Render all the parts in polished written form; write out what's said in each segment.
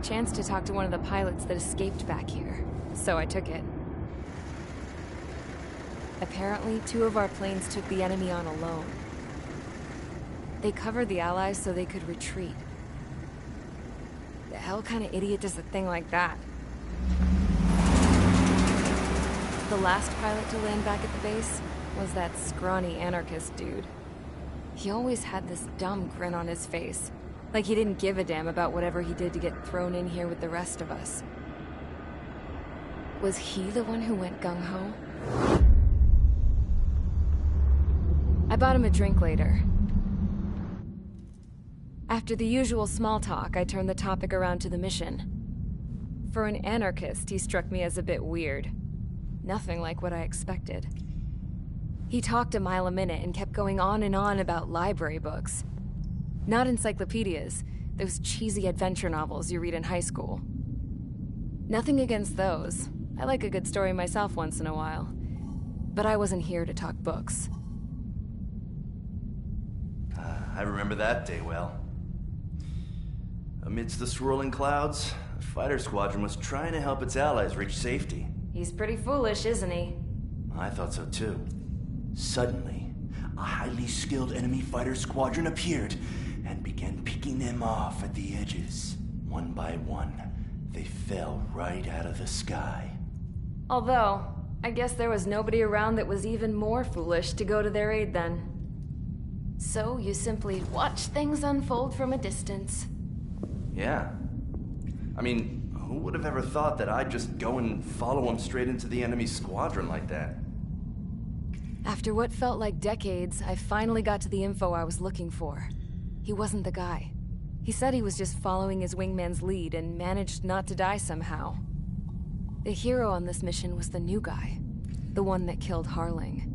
chance to talk to one of the pilots that escaped back here, so I took it. Apparently, 2 of our planes took the enemy on alone. They covered the Allies so they could retreat. The hell kind of idiot does a thing like that? The last pilot to land back at the base was that scrawny anarchist dude. He always had this dumb grin on his face, like he didn't give a damn about whatever he did to get thrown in here with the rest of us. Was he the one who went gung-ho? I bought him a drink later. After the usual small talk, I turned the topic around to the mission. For an anarchist, he struck me as a bit weird. Nothing like what I expected. He talked a mile a minute and kept going on and on about library books. Not encyclopedias, those cheesy adventure novels you read in high school. Nothing against those. I like a good story myself once in a while. But I wasn't here to talk books. I remember that day well. Amidst the swirling clouds, a fighter squadron was trying to help its allies reach safety. He's pretty foolish, isn't he? I thought so too. Suddenly, a highly skilled enemy fighter squadron appeared and began picking them off at the edges. One by one, they fell right out of the sky. Although, I guess there was nobody around that was even more foolish to go to their aid then. So you simply watch things unfold from a distance. Yeah. I mean, who would have ever thought that I'd just go and follow him straight into the enemy squadron like that? After what felt like decades, I finally got to the info I was looking for. He wasn't the guy. He said he was just following his wingman's lead and managed not to die somehow. The hero on this mission was the new guy. The one that killed Harling.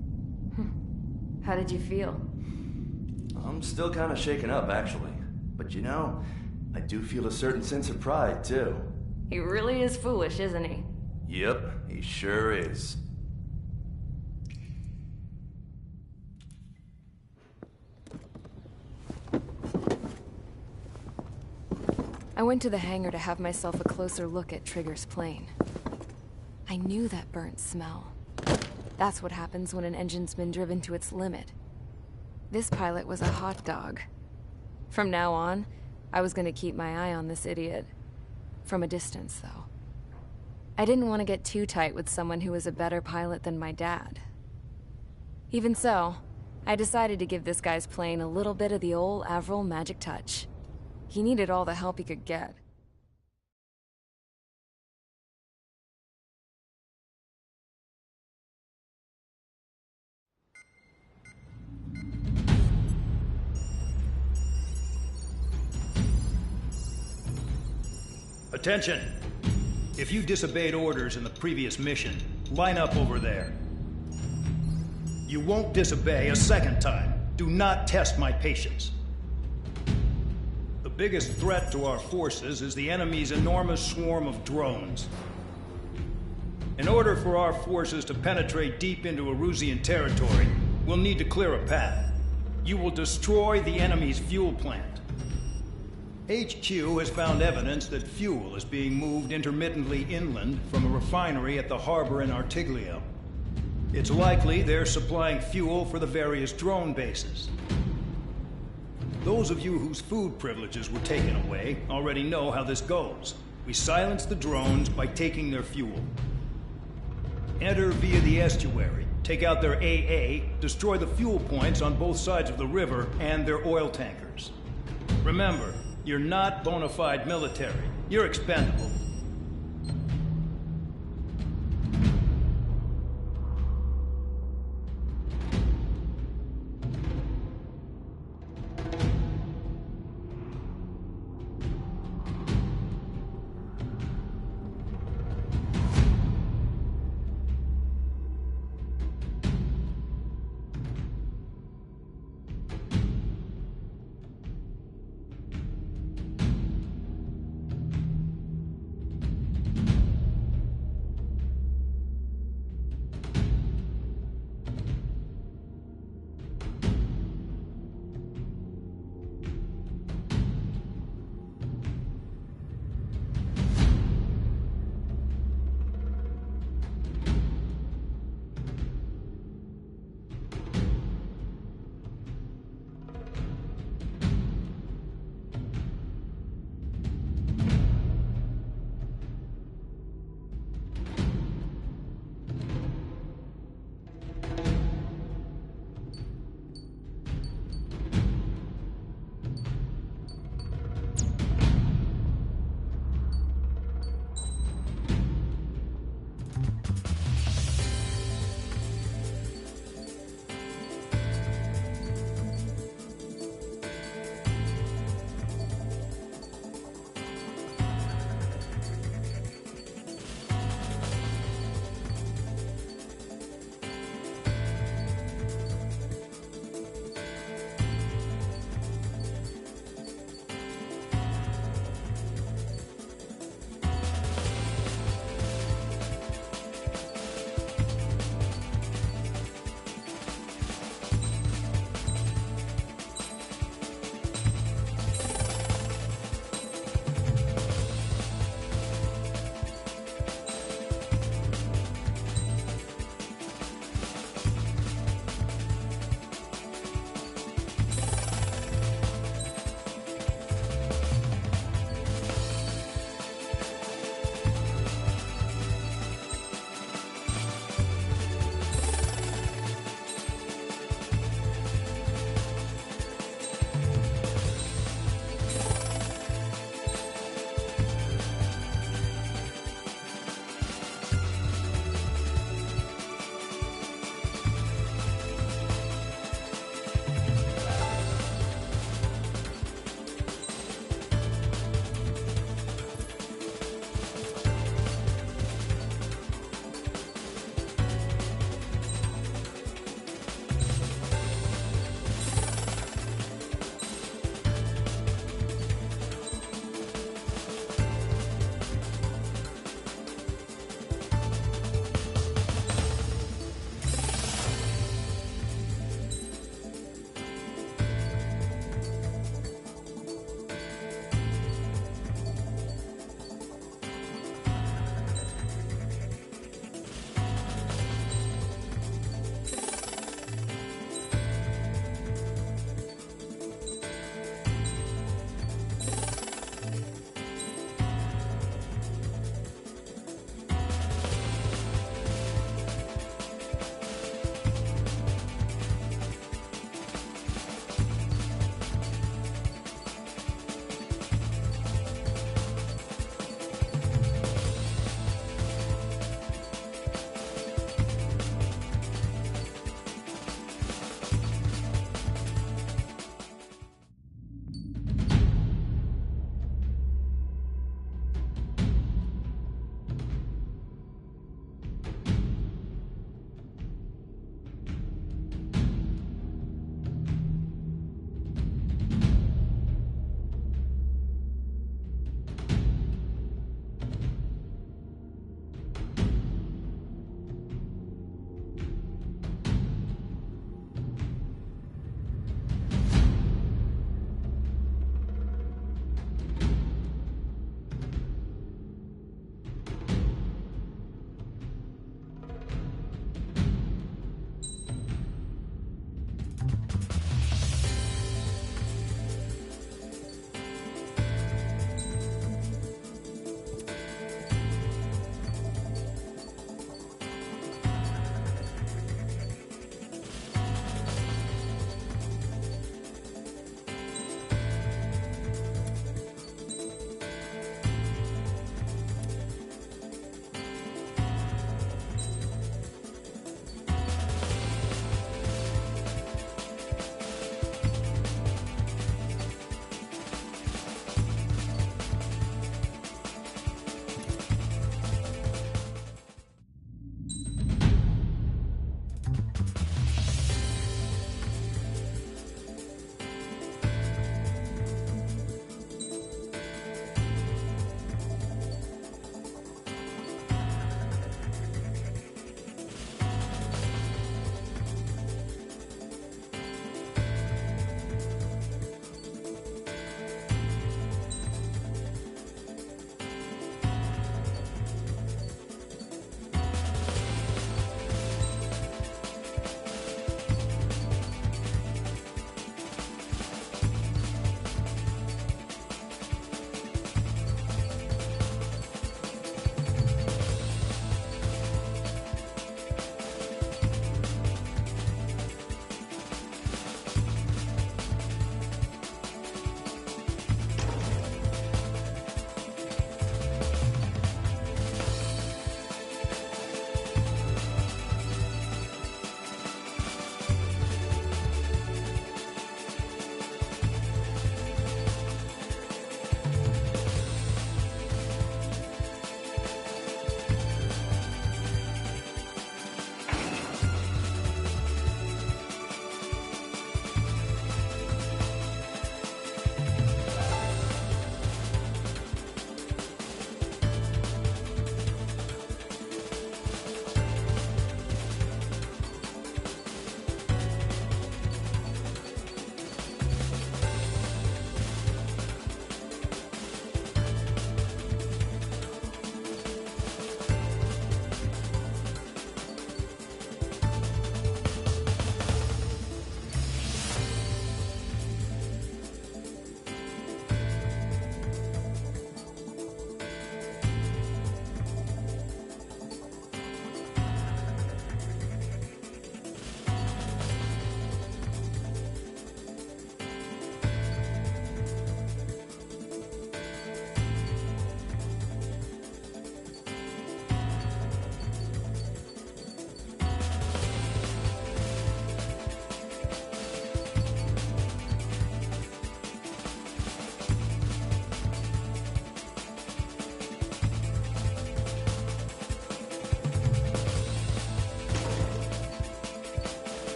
How did you feel? I'm still kind of shaken up, actually. But you know, I do feel a certain sense of pride, too. He really is foolish, isn't he? Yep, he sure is. I went to the hangar to have myself a closer look at Trigger's plane. I knew that burnt smell. That's what happens when an engine's been driven to its limit. This pilot was a hot dog. From now on, I was gonna keep my eye on this idiot. From a distance, though. I didn't want to get too tight with someone who was a better pilot than my dad. Even so, I decided to give this guy's plane a little bit of the old Avril magic touch. He needed all the help he could get. Attention! If you disobeyed orders in the previous mission, line up over there. You won't disobey a second time. Do not test my patience. The biggest threat to our forces is the enemy's enormous swarm of drones. In order for our forces to penetrate deep into Erusian territory, we'll need to clear a path. You will destroy the enemy's fuel plant. HQ has found evidence that fuel is being moved intermittently inland from a refinery at the harbor in Artiglio. It's likely they're supplying fuel for the various drone bases. Those of you whose food privileges were taken away already know how this goes. We silence the drones by taking their fuel. Enter via the estuary, take out their AA, destroy the fuel points on both sides of the river and their oil tankers. Remember, you're not bona fide military. You're expendable.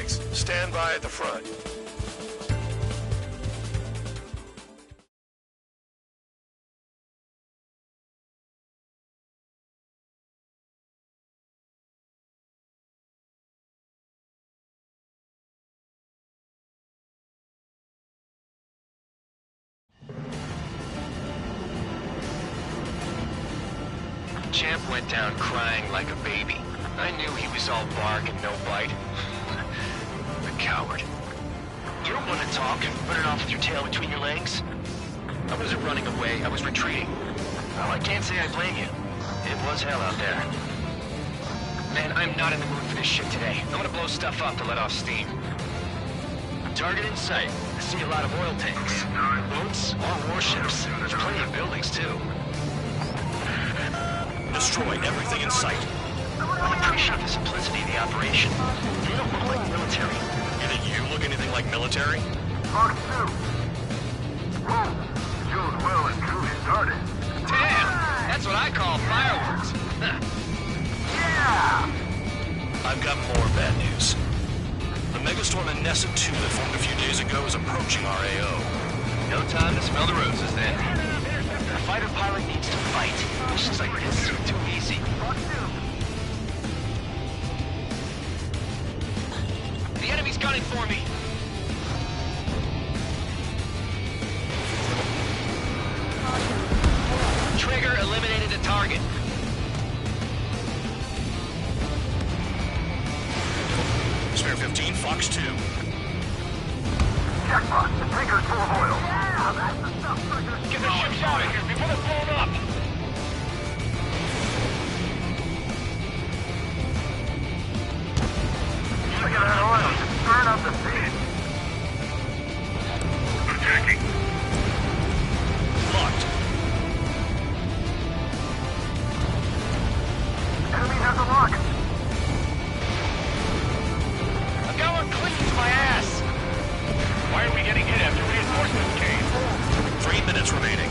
Thanks. Stand by at the front. Champ went down crying like a baby. I knew he was all bark and no bite. The coward. You don't want to talk and run it off with your tail between your legs? I wasn't running away, I was retreating. Well, I can't say I blame you. It was hell out there. Man, I'm not in the mood for this shit today. I'm gonna blow stuff up to let off steam. Target in sight. I see a lot of oil tanks. Boats, all warships. There's plenty of buildings, too. Destroy everything in sight. I appreciate the simplicity of the operation. They don't look like military. You think you look anything like military? Fox 2. Whoa! Showed well and truly started. Damn! That's what I call fireworks. Yeah! I've got more bad news. The megastorm in Nessa 2 that formed a few days ago is approaching our AO. No time to smell the roses then. The fighter pilot needs to fight. Missions like this are too easy. The enemy's gunning for me. Trigger eliminated the target. Spare 15, Fox 2. Jackpot! The tanker's full of oil. Yeah, that's the stuff, Trigger. Get the ships out of here before they're blown up. Look at that oil. Just burn up the sea. Attacking. Locked. Enemy has a lock. I've got one clean to my ass. Why are we getting hit after reinforcements came? 3 minutes remaining.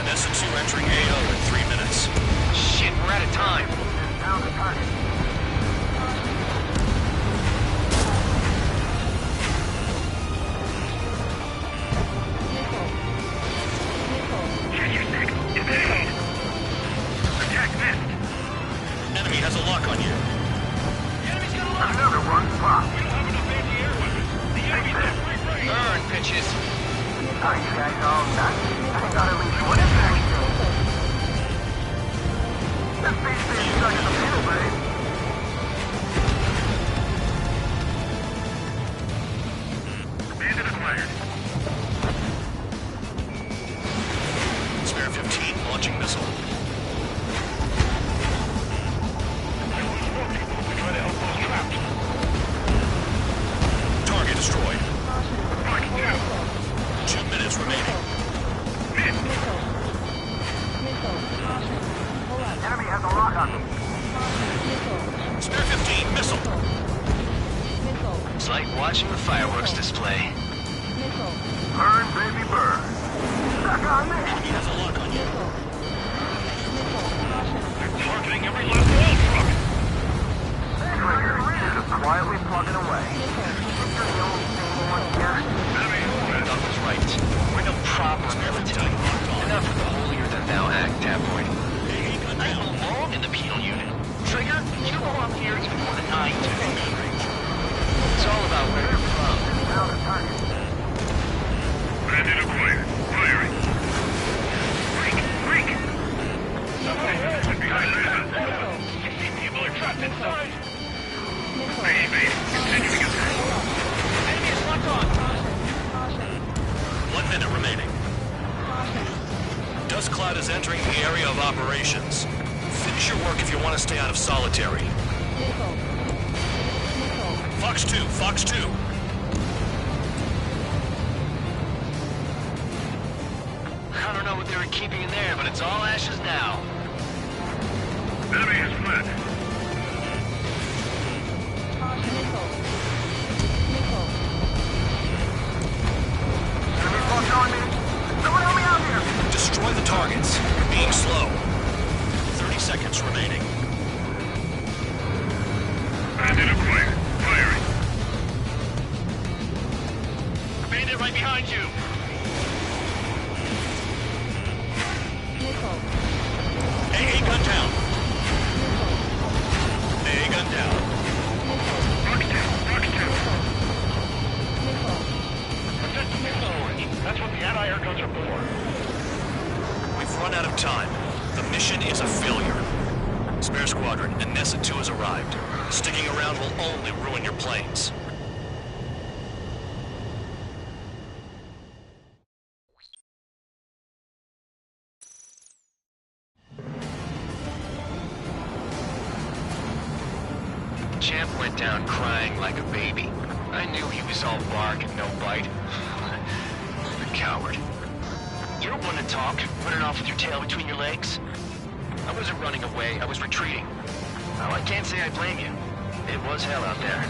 Vanessa 2 entering AO in 3 minutes. Shit, we're out of time. Down the target. Enemy has a lock on you. Another one pop. Burn, bitches. Are you guys all done? I got at least one attack. This beast is stuck in the middle, babe. Bandit acquired. Spare 15, launching missile. Target destroyed. 2 minutes remaining. Enemy has a lock on them. Spare 15, missile. It's like watching the fireworks display. Burn, baby, burn. Stuck on me. Enemy has a lock on you. Targeting every last oil truck. Trigger, just quietly plugging away. You're the only thing one here. Doug was right. We're no proper military. Enough with the holier-than-thou act, tabloid. I belong in the penal unit. Trigger, you belong here even more than I do. It's all about where you're from. Down the target. Bandit acquired. Firing. Freak! Behind business. People are trapped inside. Continuing attack. Enemy is locked on. 1 minute remaining. Dust cloud is entering the area of operations. Finish your work if you want to stay out of solitary. Fox 2, Fox 2. I don't know what they were keeping in there, but it's all ashes now. Enemy is fled. Enemy locked on me. Someone help me out here. Destroy the targets. You're being slow. 30 seconds remaining. Bandit acquired. behind you! AA gun down. AA gun down. That's what the anti-air guns are for. We've run out of time. The mission is a failure. Spare Squadron, Anessa 2 has arrived. Sticking around will only ruin your planes. Champ went down crying like a baby. I knew he was all bark and no bite. The coward. You're one to talk, running off with your tail between your legs. I wasn't running away, I was retreating. Well, I can't say I blame you. It was hell out there.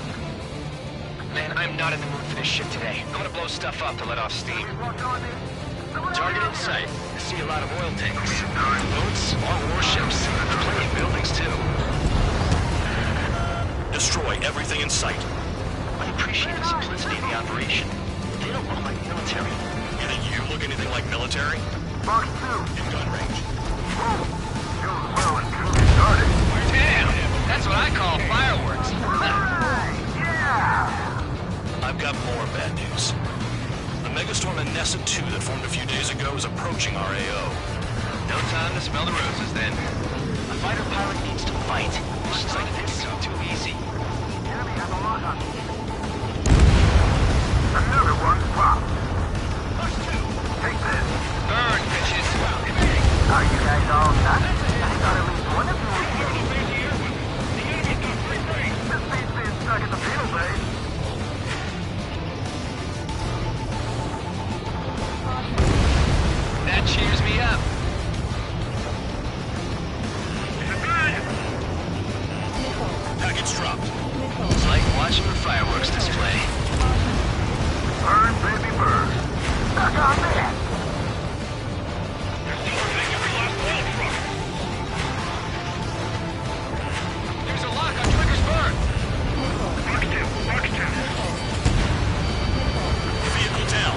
Man, I'm not in the mood for this shit today. I'm gonna blow stuff up to let off steam. Target in sight. I see a lot of oil tanks. Boats, all warships. Plenty of buildings, too. Destroy everything in sight. I appreciate the simplicity of the operation. They don't look like military. You think you look anything like military? Box 2. In gun range. Well and truly started. Damn! That's what I call fireworks. Yeah! I've got more bad news. The Megastorm Anessa 2 that formed a few days ago is approaching our AO. No time to smell the roses, then. A fighter pilot needs to fight. Missions like this are too easy. Enemy has a lock on me. Another one's popped. Take this. Burn, bitches! Are you guys all nuts? I thought at least one of you was here. This beats being stuck in the field base. That cheers me up. Package dropped. It's like watching a fireworks display. Burn, baby, burn. Stuck on that. There's a lock on Trigger's burn. Vehicle down.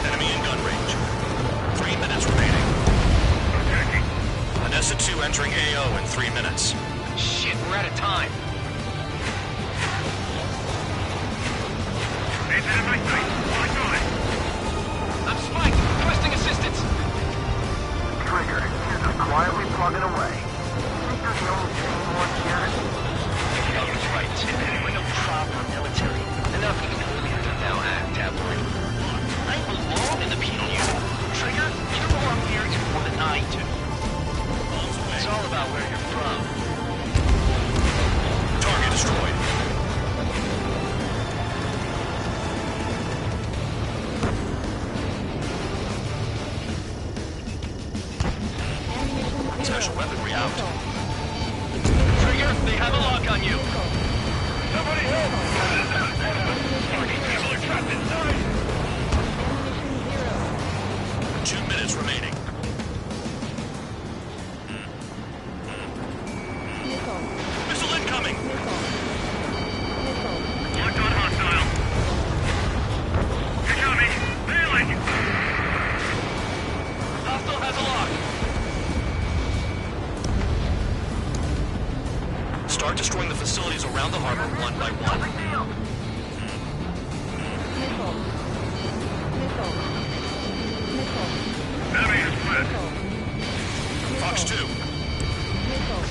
Enemy in gun range. 3 minutes remaining. Anessa 2 entering AO in 3 minutes. Shit, we're out of time. I'm spiked. Requesting assistance. Trigger, you're just quietly plugging away. Think you're the only sane one here? He's right. We're no proper military. Enough of the now act, tabloid. I belong in the PDU. Trigger, you belong here even more than I do. It's all about where you're from. Target destroyed. Special weaponry out. Trigger, they have a lock on you. Somebody help! People are trapped inside! 2 minutes remaining. Missile incoming! Locked on hostile. You're coming. Failing. Hostile has a lock. Start destroying the facilities around the harbor one by one. Enemy is split. Fox 2.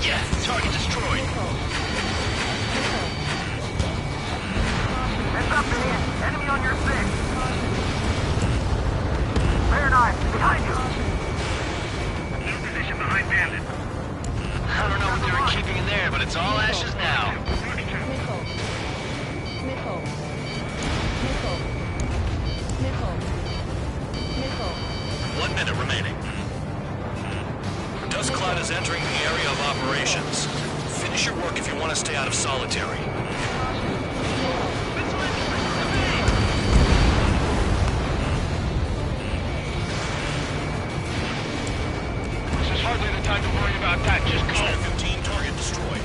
Yeah, target destroyed. Heads up, man. Enemy on your six. Fair knife, behind you. New position behind bandit. I don't know what they were keeping in there, but it's all ashes now. 1 minute remaining. Dust cloud is entering the area of operations. Finish your work if you want to stay out of solitary. This is hardly the time to worry about that. Just go. Spare 15, target destroyed.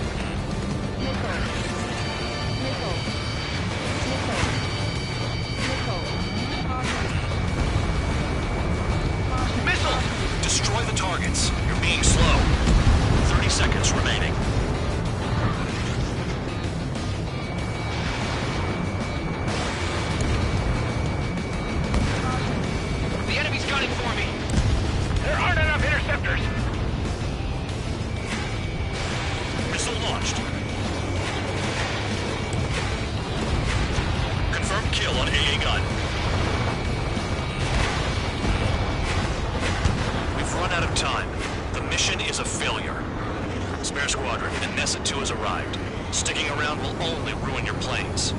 Spare Squadron, and Nessa 2 has arrived. Sticking around will only ruin your planes.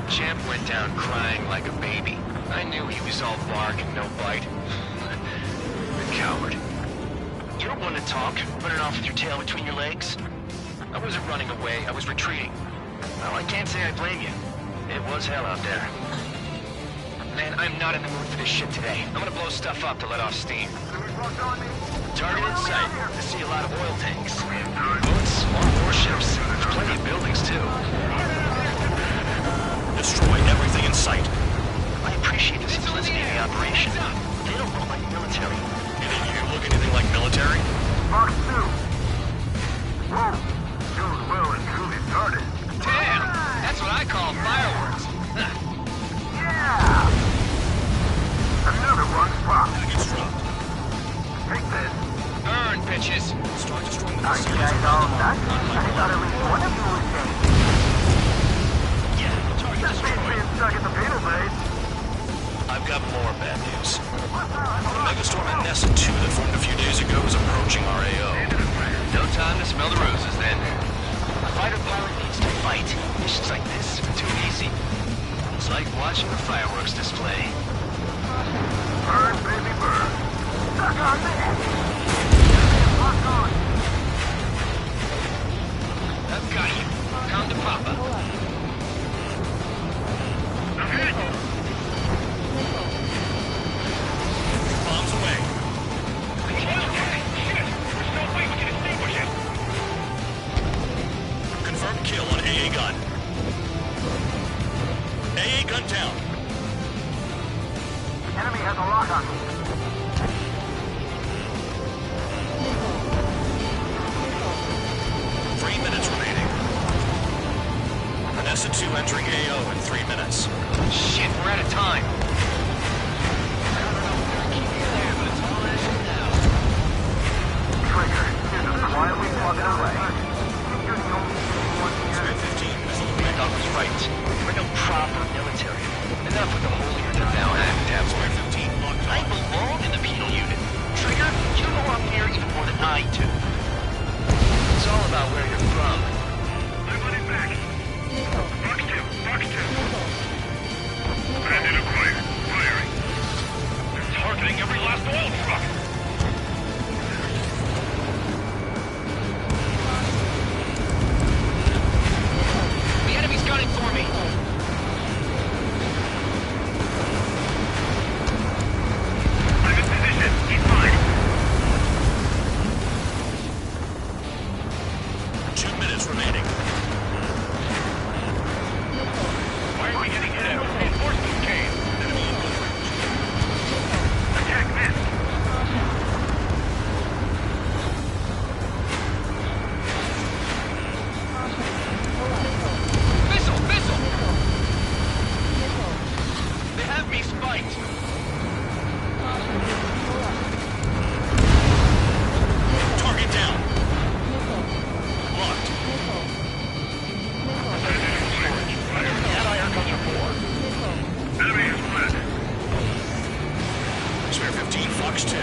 Champ went down crying like a baby. I knew he was all bark and no bite. The coward. You don't want to talk, running off with your tail between your legs? I wasn't running away, I was retreating. Well, I can't say I blame you. It was hell out there. Man, I'm not in the mood for this shit today. I'm gonna blow stuff up to let off steam. Target in sight. I see a lot of oil tanks. Boats, more warships. There's plenty of buildings, too. Destroy everything in sight. I appreciate the simplicity of the operation. They don't look like military. You think you can look anything like military? Mark 2. Whoa. Doing well and truly started. Damn! That's what I call fireworks. Yeah! Another one popped. It's dropped. Take this. Burn, bitches. Start destroying the Are you facilities guys around all the nuts? hull. I thought at least one of you was dead. Yeah, target That means destroyed. being stuck at the penal base. I've got more bad news. The megastorm at Nessa 2 that formed a few days ago is approaching our AO. No time to smell the roses, then. A fighter pilot needs to fight. Missions like this are too easy. It's like watching a fireworks display. Burn, baby, burn. Stuck on that. Lock on. I've got you. Come to Papa. Bombs away. Confirmed kill on AA gun. AA gun down. Enemy has a lock on me. 3 minutes remaining. Nessa 2 entering AO in 3 minutes. Shit, we're out of time. Trigger, you're just quietly plugging away. You're the only one Spare here. 15 missile away. Doc was right. We're no proper military. Enough with the holier-than-thou act. Spare 15 locked I on. belong in the penal unit. Trigger, you belong here even more than I do. It's all about where you're from. Everybody back. Box 2, box 2. Bandit acquired. Firing. They're targeting every last oil truck. The enemy's gunning for me. I'm in position. Keep fine. 2 minutes remaining. Why are we getting hit at? Reinforcements came. Attack missed. Missile! Missile! They have me spiked. Target down. Locked. Anti-air guns are 4. Enemy is fled. Spare 15 Fox 2.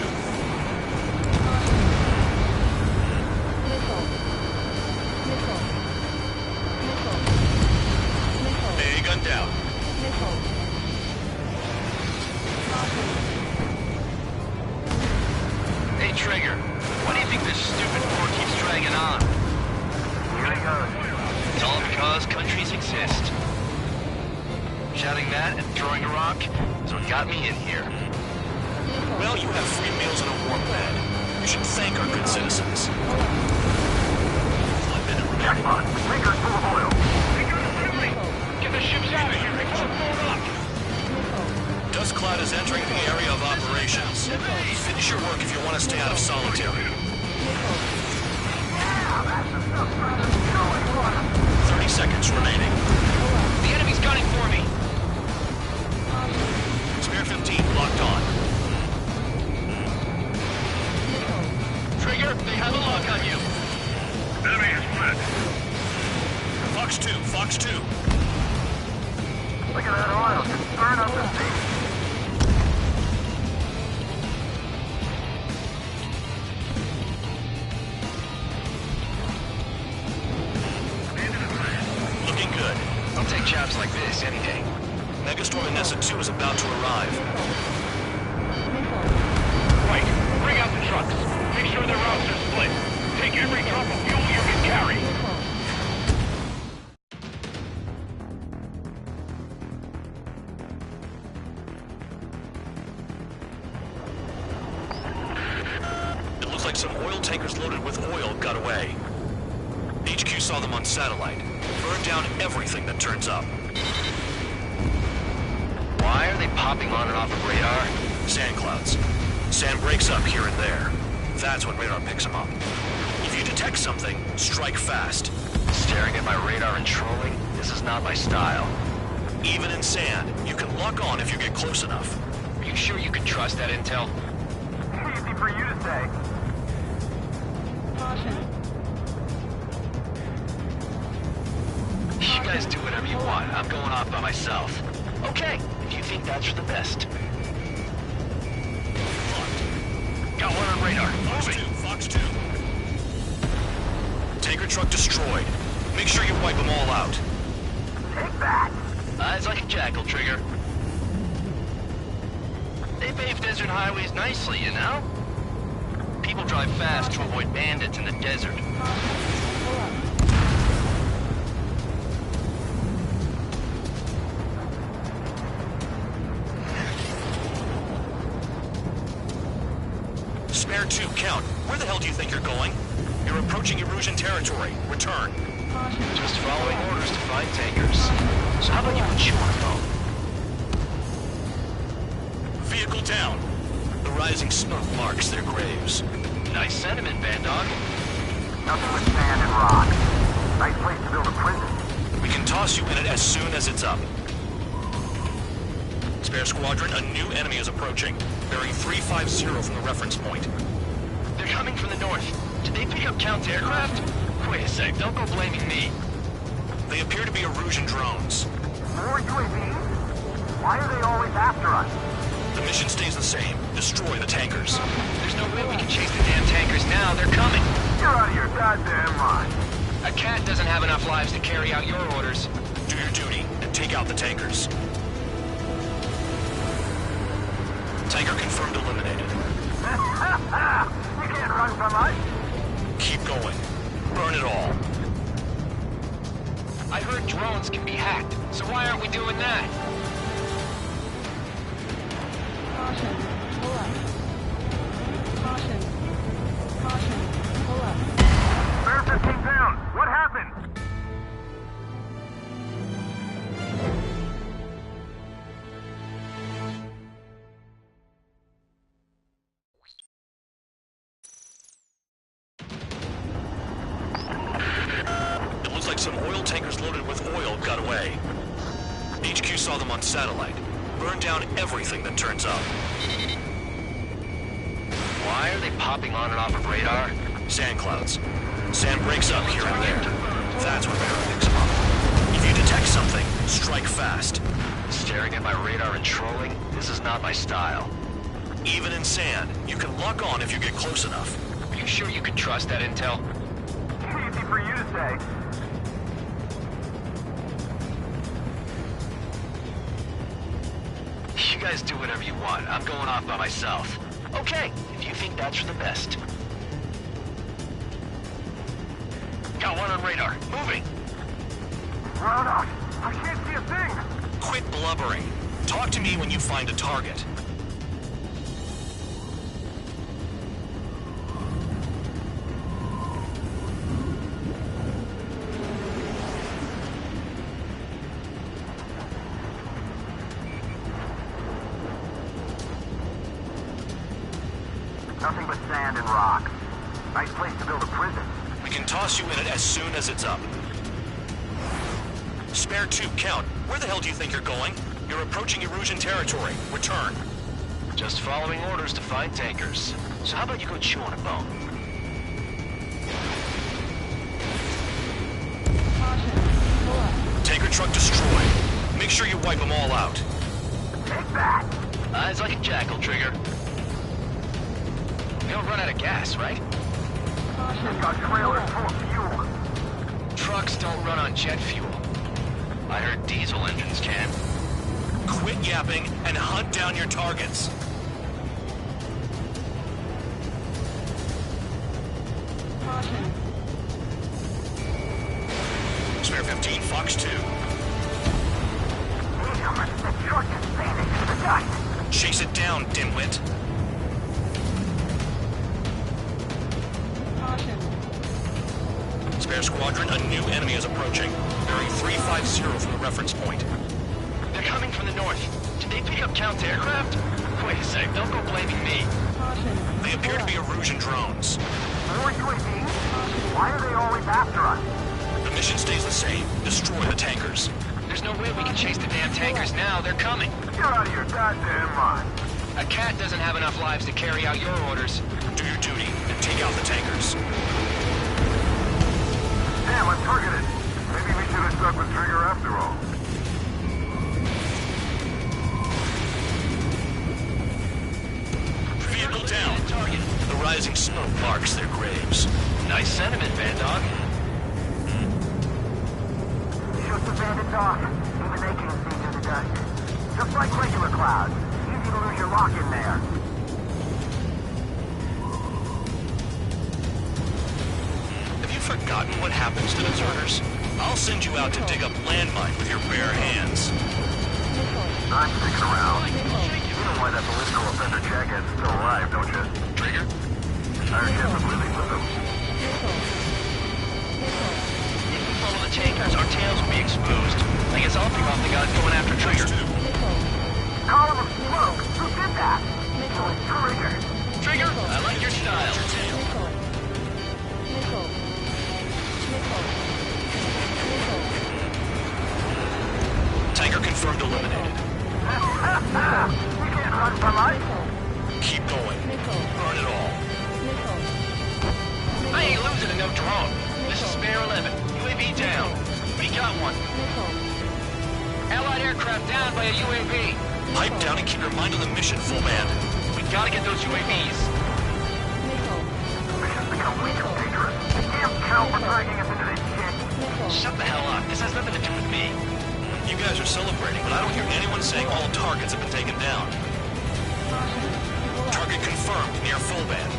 AA gun down. Hey, Trigger. Why do you think this stupid war keeps dragging on? Here he goes. It's all because countries exist. Shouting that and throwing a rock is what got me in here. Well, you have free meals and a warm bed. You should thank our good citizens. 1 minute remaining. Jackpot. Tanker's full of oil. Get the ships out of here before it's blown up! Dust cloud is entering the area of operations. Finish your work if you want to stay out of solitary. 30 seconds remaining. The enemy's gunning for me! Spare 15 locked on. Trigger, they have a lock on you! Enemy is fled. Fox 2 Fox 2. Look at that oil, just burn up the sea. Looking good. I'll take jobs like this any day. Megastorm Nessa 2 is about to arrive. Right. Bring out the trucks. Make sure their routes are split. Take every drop of fuel you can carry. It looks like some oil tankers loaded with oil got away. HQ saw them on satellite. Burned down everything that turns up. Why are they popping on and off of radar? Sand clouds. Sand breaks up here and there. That's when radar picks them up. If you detect something, strike fast. Staring at my radar and trolling? This is not my style. Even in sand, you can lock on if you get close enough. Are you sure you can trust that intel? Easy for you to say. You guys do whatever you want. I'm going off by myself. Okay, if you think that's for the best. Got one on radar. Fox 2. Tanker truck destroyed. Make sure you wipe them all out. Take that. Eyes like a jackal, Trigger. They pave desert highways nicely, you know? People drive fast to avoid bandits in the desert. Spare 2, count. Where the hell do you think you're going? You're approaching Erusian territory. Return. Just following orders to find tankers. So how about you and chew on a bone? Vehicle down. The rising smoke marks their graves. Nice sentiment, Bandog. Nothing but sand and rock. Nice place to build a prison. We can toss you in it as soon as it's up. Spare squadron, a new enemy is approaching. Bearing 350 from the reference point. They're coming from the north. Did they pick up Count's aircraft? Wait a sec, don't go blaming me. They appear to be Erusian drones. More UAVs? Why are they always after us? The mission stays the same. Destroy the tankers. There's no way we can chase the damn tankers now. They're coming. You're out of your goddamn mind. A cat doesn't have enough lives to carry out your orders. Do your duty and take out the tankers. Tanker confirmed eliminated. You can't run from us. Keep going. Burn it all. I heard drones can be hacked, so why aren't we doing that? Bear 15 down. What happened? It looks like some oil tankers loaded with oil got away. HQ saw them on satellite. Burned down everything that turns up. Why are they popping on and off of radar? Sand clouds. Sand breaks up here and there. That's when radar picks them up. If you detect something, strike fast. Staring at my radar and trolling? This is not my style. Even in sand, you can lock on if you get close enough. Are you sure you can trust that intel? Easy for you to say. You guys do whatever you want. I'm going off by myself. Okay, if you think that's for the best. Got one on radar. Moving. Round up. I can't see a thing. Quit blubbering. Talk to me when you find a target. Nothing but sand and rock. Nice place to build a prison. We can toss you in it as soon as it's up. Spare 2, count. Where the hell do you think you're going? You're approaching Erusian territory. Return. Just following orders to find tankers. So how about you go chew on a bone? Caution, pull up. Tanker truck destroyed. Make sure you wipe them all out. Take that! Eyes like a jackal, Trigger. We don't run out of gas, right? We've got trailers full of fuel. Trucks don't run on jet fuel. I heard diesel engines can. Quit yapping and hunt down your targets. Spare 15, Fox 2. The truck is vanished in the dust. Chase it down, dimwit. Spare squadron, a new enemy is approaching. Bearing 350 from the reference point. They're coming from the north. Did they pick up Count's aircraft? Wait a sec, don't go blaming me. They appear to be Erusian drones. More UAVs? Why are they always after us? The mission stays the same. Destroy the tankers. There's no way we can chase the damn tankers now. They're coming. Get out of your goddamn mind. A cat doesn't have enough lives to carry out your orders. Do your duty and take out the tankers. Damn, I'm targeted. Maybe we should have stuck with Trigger after all. Vehicle down. Target. The rising smoke marks their graves. Nice sentiment, Bad Dog. Shoot the bandit dog. Even they can see through the dust. Just like regular clouds. Easy to lose your lock in there. Have you forgotten what happens to deserters? I'll send you out to dig up landmine with your bare hands. I'm sticking around. You know why that political offender jacket's still alive, don't you? Trigger? Our chance of living with him. If we follow the tankers, our tails will be exposed. I guess I'll pick off the guys going after Trigger. Column of smoke! Who did that? Trigger! Trigger, I like your style. Tanker confirmed eliminated. We can't run for life! Keep going. Burn it all. I ain't losing to no drone. This is Spare 11. UAV down. We got one. Allied aircraft down by a UAV. Pipe down and keep your mind on the mission, full man. We gotta get those UAVs. Mission's become way too dangerous. Damn cow for dragging us into this shit. Shut the hell up. This has nothing to do with me. You guys are celebrating, but I don't hear anyone saying all targets have been taken down. Target confirmed near full band.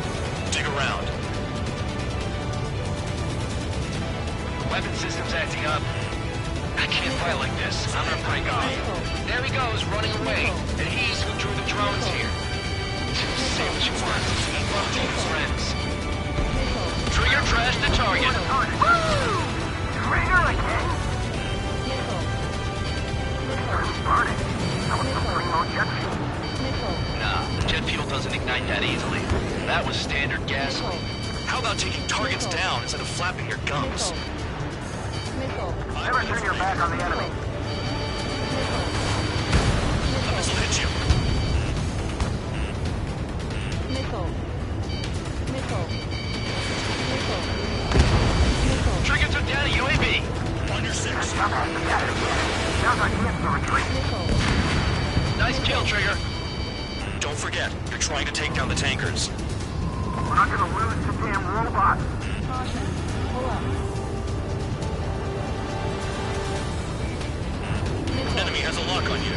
Dig around. Weapon system's acting up. I can't fight like this. I'm gonna break off. There he goes, running away. And he's who drew the drones here. Say what you want. He bumped his friends. Trigger trashed the target. Woo! Trigger again? Burning. That was some primo jet fuel. Nah, jet fuel doesn't ignite that easily. That was standard gasoline. How about taking targets down instead of flapping your gums? Never turn your back on the enemy. The missile hit you. Trigger took down a UAV. On your six. Sounds like he has to retreat. Nice kill, Trigger. Don't forget, you're trying to take down the tankers. We're not gonna lose to damn robots. Enemy has a lock on you.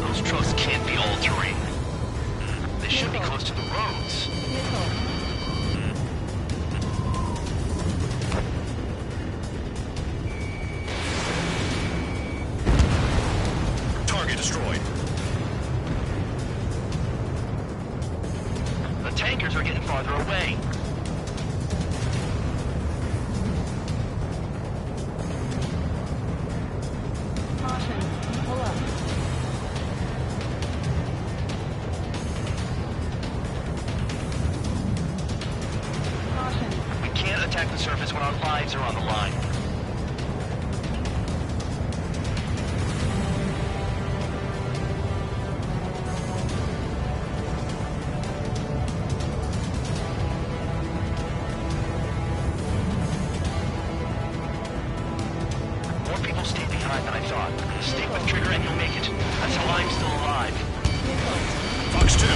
Those trucks can't be all-terrain. They should be close to the roads. Target destroyed. The tankers are getting farther away. We can't attack the surface when our lives are on the line. more people stay behind than I thought. Stick with Trigger and you'll make it. That's how I'm still alive. Fox 2.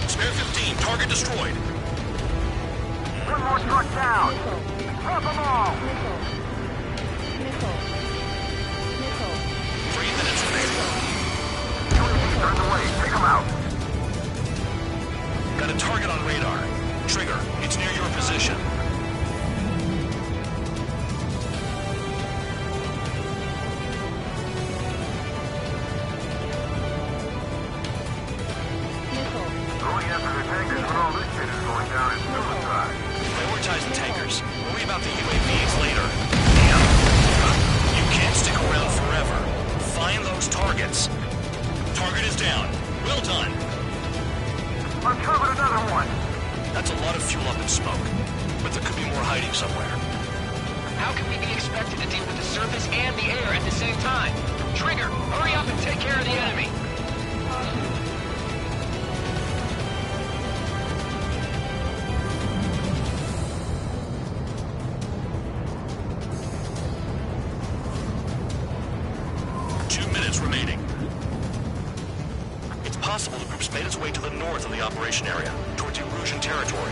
Spare 15. Target destroyed. One more truck down. Drop them all. 3 minutes remaining. Turn the way. Take them out. Got a target on radar. Trigger, it's near your position. Going after the tankers when all this shit is going down is suicide. Prioritize the tankers. Worry about the UAVs later. Damn. You can't stick around forever. Find those targets. Target is down. Well done. Uncovered another one. That's a lot of fuel up in smoke. But there could be more hiding somewhere. How can we be expected to deal with the surface and the air at the same time? Trigger, hurry up and take care of the enemy. Remaining. It's possible the group's made its way to the north of the operation area, towards Erusian territory.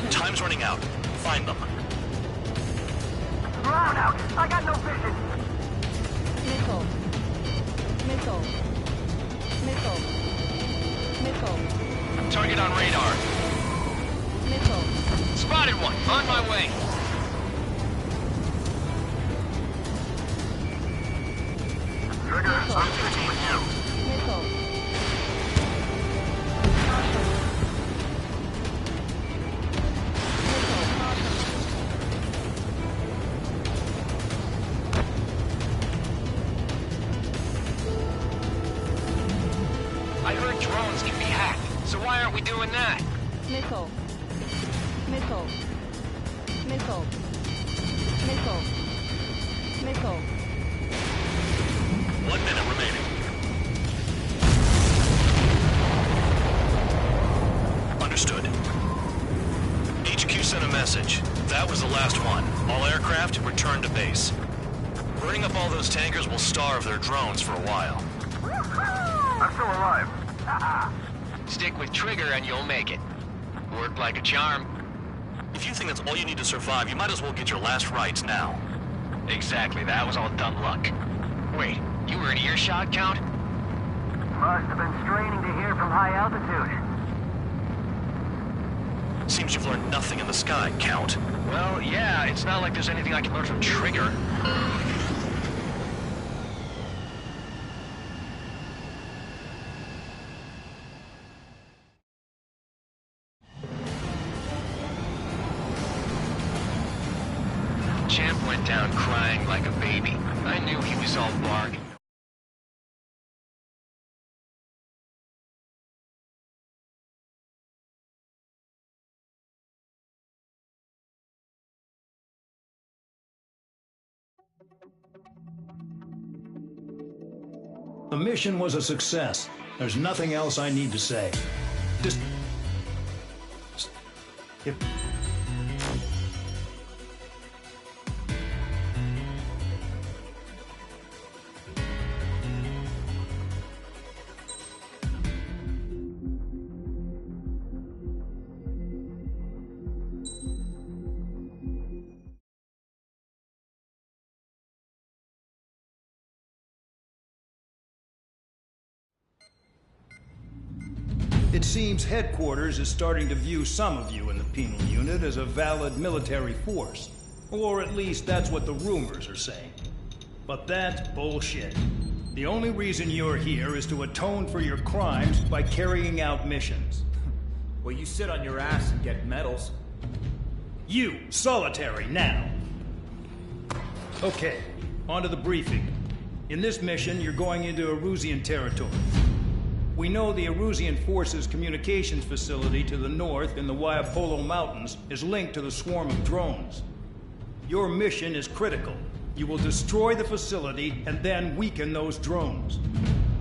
Time's running out. Find them. Drown out. I got no vision. Target on radar. Spotted one. On my way. Trigger, I'm sticking with you. I heard drones can be hacked, so why aren't we doing that? Missile. 1 minute remaining. Understood. HQ sent a message. That was the last one. All aircraft, return to base. Burning up all those tankers will starve their drones for a while. I'm still alive. Stick with Trigger and you'll make it. Worked like a charm. If you think that's all you need to survive, you might as well get your last rites now. Exactly, that was all dumb luck. Wait, you were in earshot, Count? Must have been straining to hear from high altitude. Seems you've learned nothing in the sky, Count. Well, yeah, it's not like there's anything I can learn from Trigger. Champ went down crying like a baby. I knew he was all bark. The mission was a success. There's nothing else I need to say. Just... If... It seems headquarters is starting to view some of you in the penal unit as a valid military force. Or at least that's what the rumors are saying. But that's bullshit. The only reason you're here is to atone for your crimes by carrying out missions. Well, you sit on your ass and get medals. You, solitary, now. Okay, on to the briefing. In this mission, you're going into Erusian territory. We know the Erusian Forces communications facility to the north in the Waiapolo Mountains is linked to the swarm of drones. Your mission is critical. You will destroy the facility and then weaken those drones.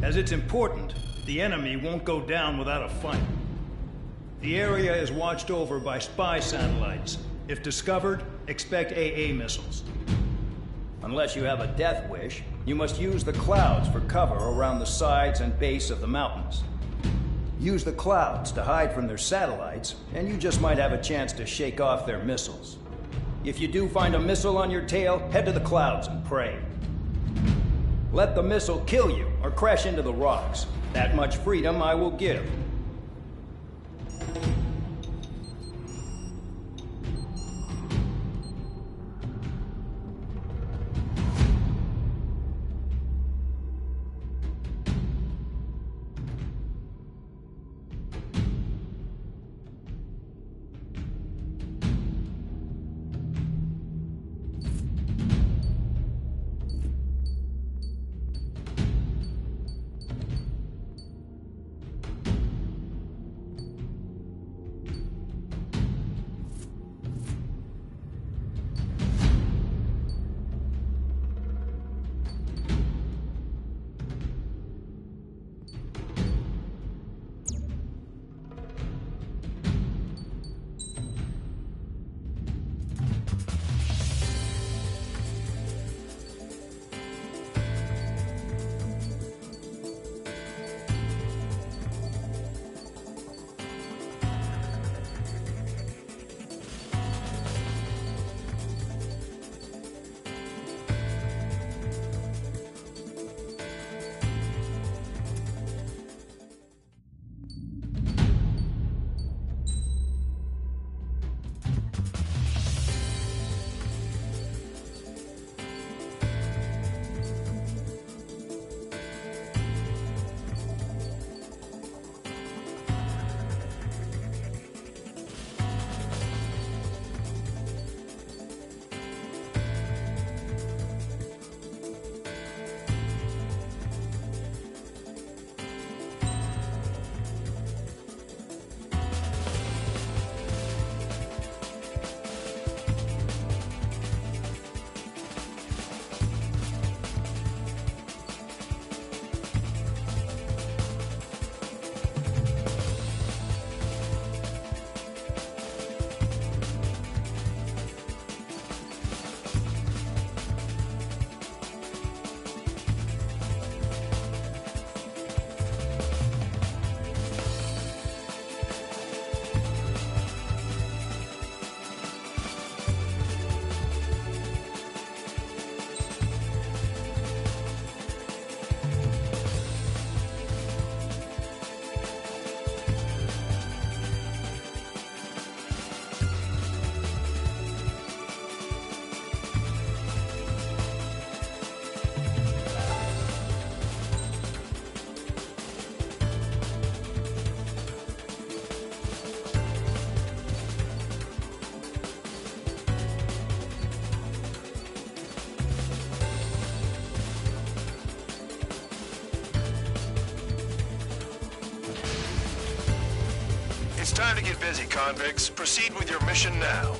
As it's important, the enemy won't go down without a fight. The area is watched over by spy satellites. If discovered, expect AA missiles. Unless you have a death wish, you must use the clouds for cover around the sides and base of the mountains. Use the clouds to hide from their satellites, and you just might have a chance to shake off their missiles. If you do find a missile on your tail, head to the clouds and pray. Let the missile kill you or crash into the rocks. That much freedom I will give. It's time to get busy, convicts. Proceed with your mission now.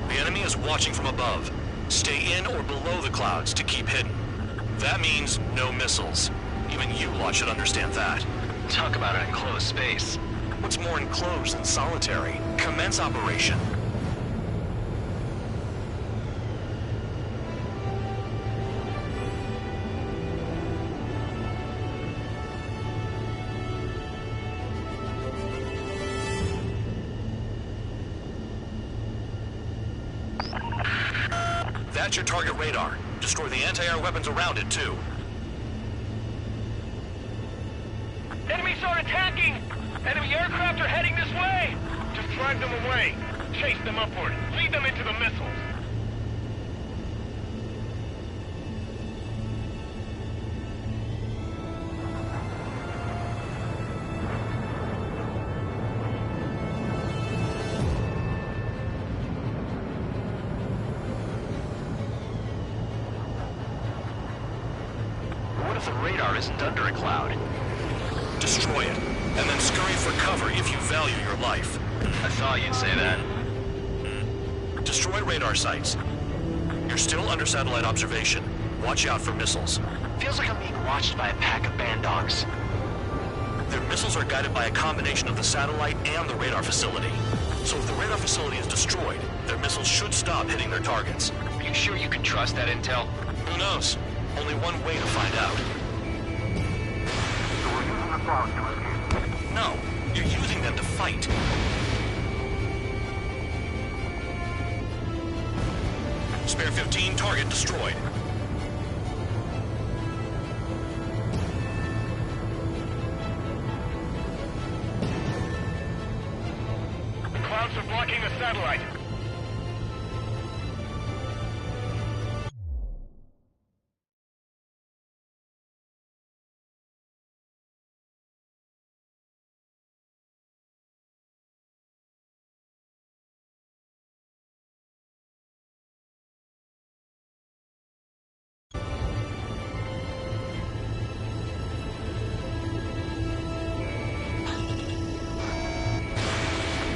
The enemy is watching from above. Stay in or below the clouds to keep hidden. That means no missiles. Even you lot should understand that. Talk about an enclosed space. What's more enclosed than solitary? Commence operation. That's your target radar. Destroy the anti-air weapons around it, too. Enemies are attacking! Enemy aircraft are heading this way! Just drive them away. Chase them upward. Lead them into the missiles. What if the radar isn't under a cloud? Destroy it. and then scurry for cover if you value your life. I thought you'd say that. Destroy radar sites. You're still under satellite observation. Watch out for missiles. Feels like I'm being watched by a pack of band dogs. Their missiles are guided by a combination of the satellite and the radar facility. So if the radar facility is destroyed, their missiles should stop hitting their targets. Are you sure you can trust that intel? Who knows? Only one way to find out. So we're using the clouds to escape. No, you're using them to fight. Spare 15, target destroyed. The clouds are blocking the satellite.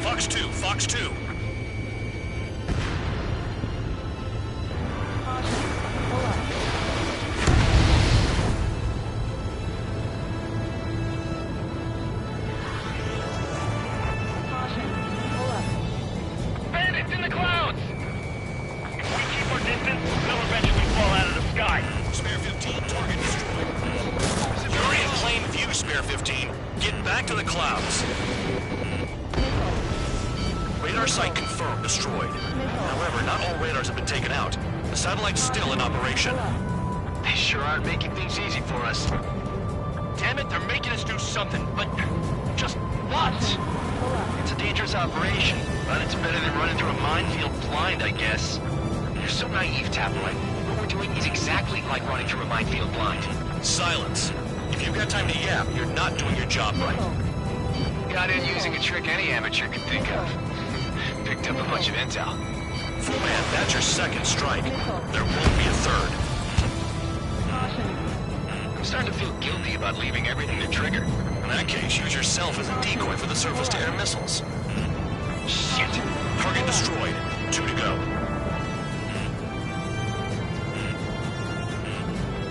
Fox 2, Fox 2. Bandits in the clouds! If we keep our distance, they'll eventually fall out of the sky. Spare 15, target destroyed. You're in plain view, Spare 15. Get back to the clouds. Radar site confirmed destroyed. However, not all radars have been taken out. The satellite's still in operation. They sure aren't making things easy for us. Damn it, they're making us do something, but just what? It's a dangerous operation, but it's better than running through a minefield blind, I guess. You're so naive, Tabloid. What we're doing is exactly like running through a minefield blind. Silence. If you've got time to yap, you're not doing your job right. Got in using a trick any amateur could think of. Picked up a bunch of intel. Full man, that's your second strike. There won't be a third. I'm starting to feel guilty about leaving everything to Trigger. In that case, use yourself as a decoy for the surface-to-air missiles. Shit! Target destroyed. 2 to go.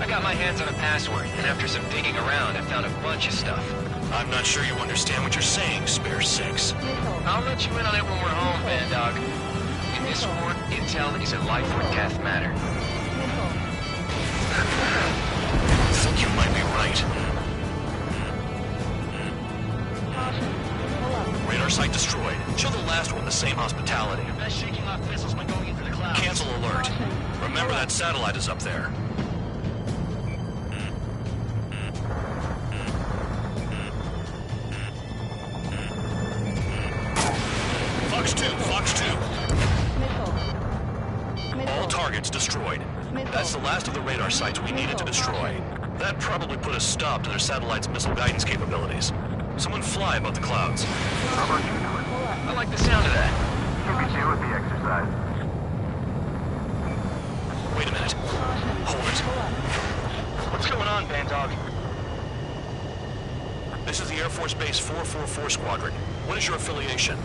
I got my hands on a password, and after some digging around, I found a bunch of stuff. I'm not sure you understand what you're saying, Spare 6. I'll let you in on it when we're home, Band Dog. In this war, intel is a life or death matter. I think you might be right. Radar site destroyed. Show the last one the same hospitality. You're best shaking off missiles by going into the clouds. Cancel alert. Remember that satellite is up there. Fox 2, Fox 2. All targets destroyed. That's the last of the radar sites we needed to destroy. That probably put a stop to their satellite's missile guidance capabilities. Someone fly above the clouds. How about you do it? I like the sound of that. You can do with the exercise. Wait a minute. Hold it. What's going on, Band Dog? This is the Air Force Base 444 Squadron. What is your affiliation?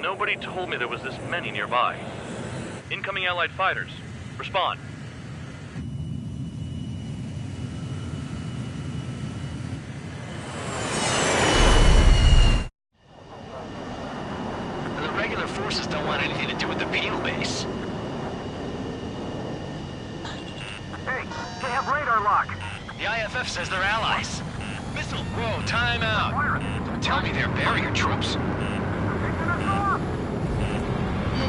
Nobody told me there was this many nearby. Incoming Allied fighters. Respond. The regular forces don't want anything to do with the penal base. Hey, they have radar lock. The IFF says they're allies. Missile, whoa, time out. Don't tell me they're barrier troops.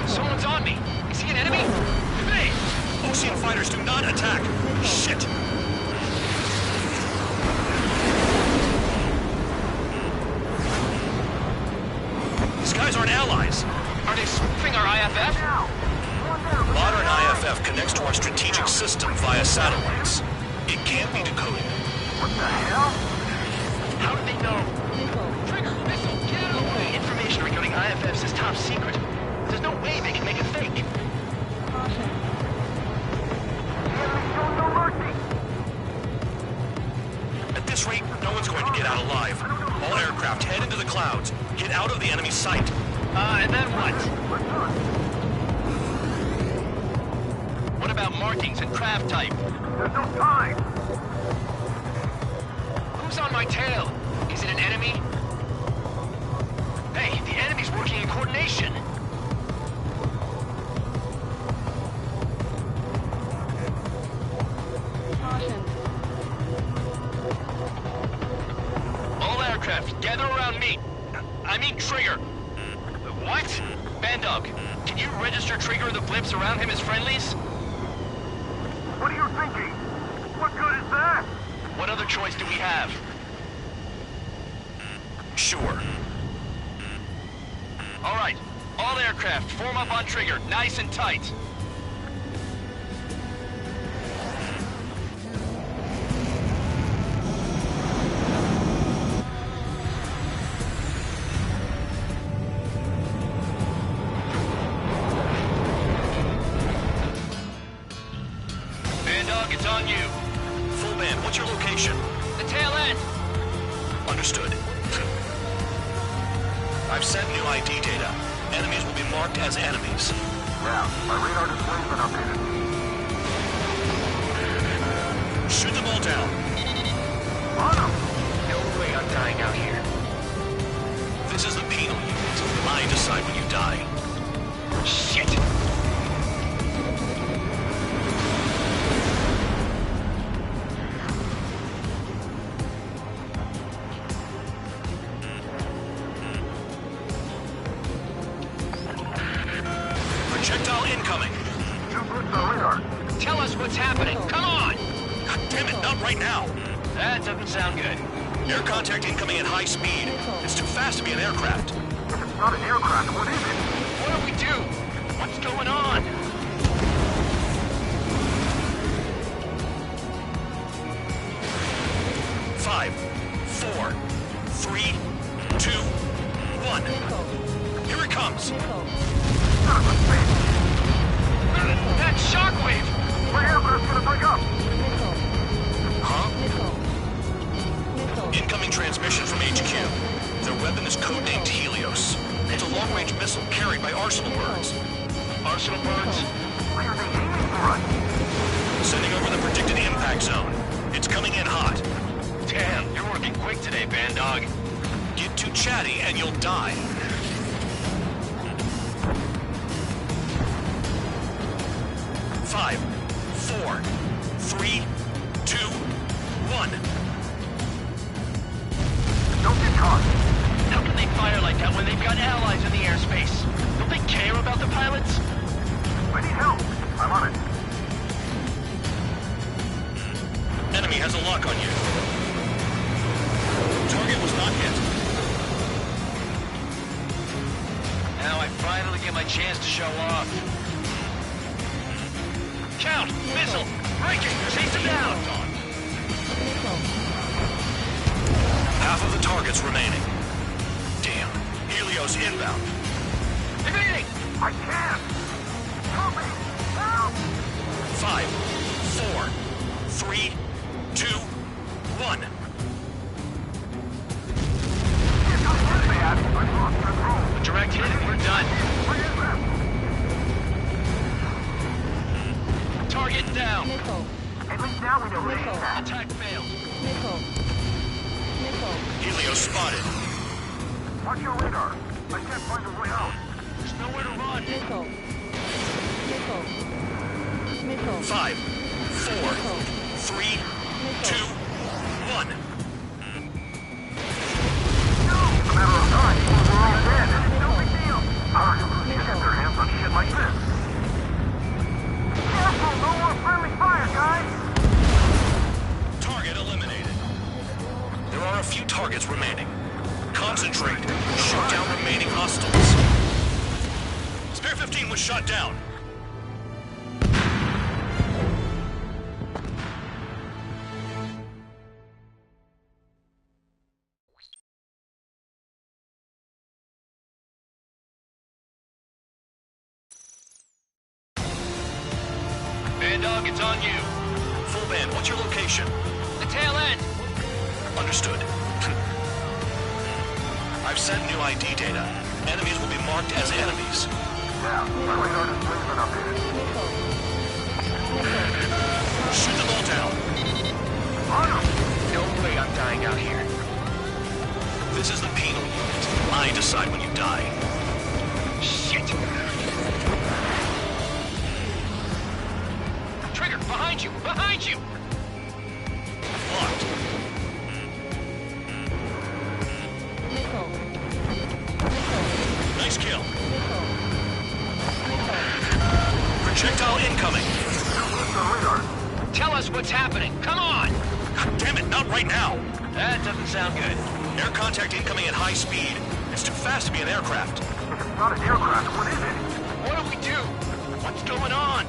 Someone's on me. Is he an enemy? Hey! Ocean fighters do not attack! Shit! These guys aren't allies! Are they spoofing our IFF? Modern IFF connects to our strategic system via satellites. It can't be decoded. What the hell? How do they know? Trigger, missile, get out of the way! Information regarding IFFs is top secret. There's no way they can make it fake. The enemy clouds. Get out of the enemy sight. And then what? What about markings and craft type? There's no time! Who's on my tail? Is it an enemy? Hey, the enemy's working in coordination. All aircraft, gather around me. I mean Trigger. What? Bandog, can you register Trigger and the blips around him as friendlies? What are you thinking? What good is that? What other choice do we have? Sure. All right, all aircraft, form up on Trigger, nice and tight. Bandog, it's on you. Full band, what's your location? The tail end. Understood. I've sent new ID data. Enemies will be marked as enemies. Yeah, my radar display's been updated. Shoot them all down. On them! No way I'm dying out here. This is the penal unit. I decide when you die. Shit! Projectile incoming. Two groups on radar. Tell us what's happening. Come on! God damn it, not right now. That doesn't sound good. Air contact incoming at high speed. It's too fast to be an aircraft. If it's not an aircraft, what is it? What do we do? What's going on? Five, four, three, two, one. Here it comes. Son of a bitch! That shockwave! My aircraft's gonna break up! Huh? Incoming transmission from HQ. Their weapon is codenamed Helios. It's a long-range missile carried by Arsenal birds. Arsenal birds? Why are they aiming for us? Sending over the predicted impact zone. It's coming in hot. Damn, you're working quick today, Bandog. Get too chatty and you'll die. Five, four, three, two, one. Don't get caught! How can they fire like that when they've got allies in the airspace? Don't they care about the pilots? I need help! I'm on it. Enemy has a lock on you. Target was not hit. Now I finally get my chance to show off. Count! Missile! Break it! Chase him down! Half of the targets remaining. Damn. Helios inbound. Evading! I can't! Help me! Help! 5, 4, 3, 2, 1. Here comes this bad! I lost control! A direct hit and we're done. My aircraft! Target down. At least now we know who to aim at. Attack failed. Helios spotted. Watch your radar. I can't find a way out. There's nowhere to run. 5, 4, 3, 2, 1. No! It's a matter of time. We're all dead. No big deal. Our crews should get their hands on shit like this. Careful! No more friendly fire, guys! Target eliminated. There are a few targets remaining. Concentrate. Shoot down remaining hostiles. Spare 15 was shot down. Bandog, it's on you. Full band, what's your location? The tail end. Understood. I've sent new ID data. Enemies will be marked as enemies. Yeah, my radar display's been updated. Shoot them all down. No way I'm dying out here. This is the penal unit. I decide when you die. Shit! Trigger, behind you! Behind you! Locked. Nice kill. Projectile incoming. Tell us what's happening. Come on! God damn it, not right now. That doesn't sound good. Air contact incoming at high speed. It's too fast to be an aircraft. If it's not an aircraft, what is it? What do we do? What's going on?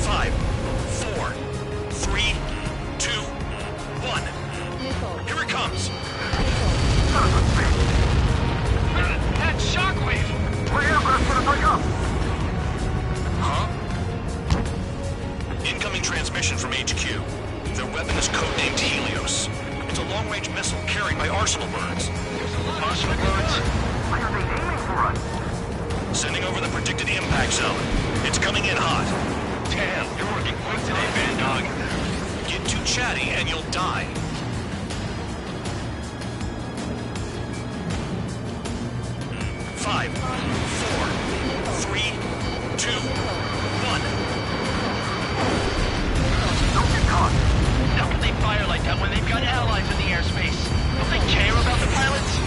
Five, four, three, two, one. Here it comes. That shockwave! My aircraft's gonna break up! Huh? Incoming transmission from HQ. Their weapon is codenamed Helios. It's a long-range missile carried by arsenal birds. Arsenal birds? Why are they aiming for us? Sending over the predicted impact zone. It's coming in hot. Damn, you're working quick today, Band Dog. Get too chatty and you'll die. Five, four, three, two, one. Don't get caught! How can they fire like that when they've got allies in the airspace? Don't they care about the pilots?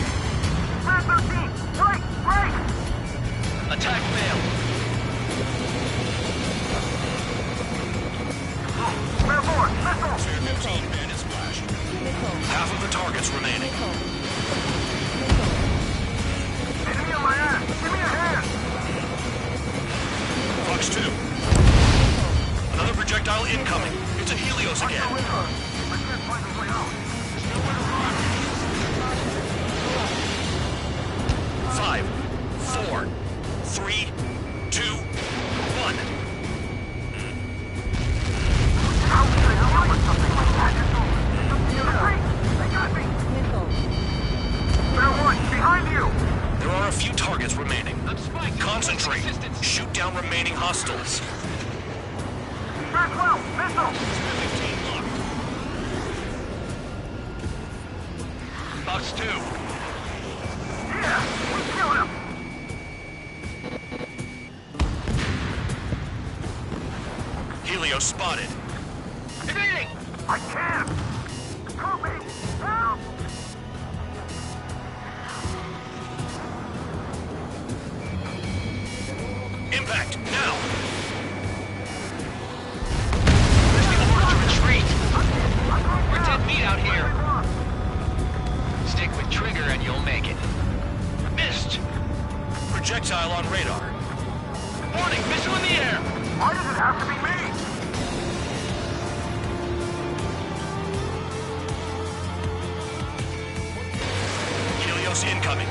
Red 13! Break! Break! Attack failed. Spare board! Missile! 15 bandit splash. Half of the targets remaining. Enemy on my ass! Give me a hand! Fox 2. Another projectile incoming. It's a Helios again. I can't find a way out. Five, four, three, two, one. How can I deal with something like that? They got me! Spare one! Behind you! There are a few targets remaining. I'm spiked. Concentrate. Resistance. Shoot down remaining hostiles. Spare 12! Missile! 15 locked. Fox 2. Yeah! We killed him! Helios spotted. Evading! I can't! Help me! Help! Impact, now! Where's the order to retreat? We're dead meat out here. Stick with trigger and you'll make it. Missed! Projectile on radar. Warning, missile in the air! Why does it have to be me? Helios incoming.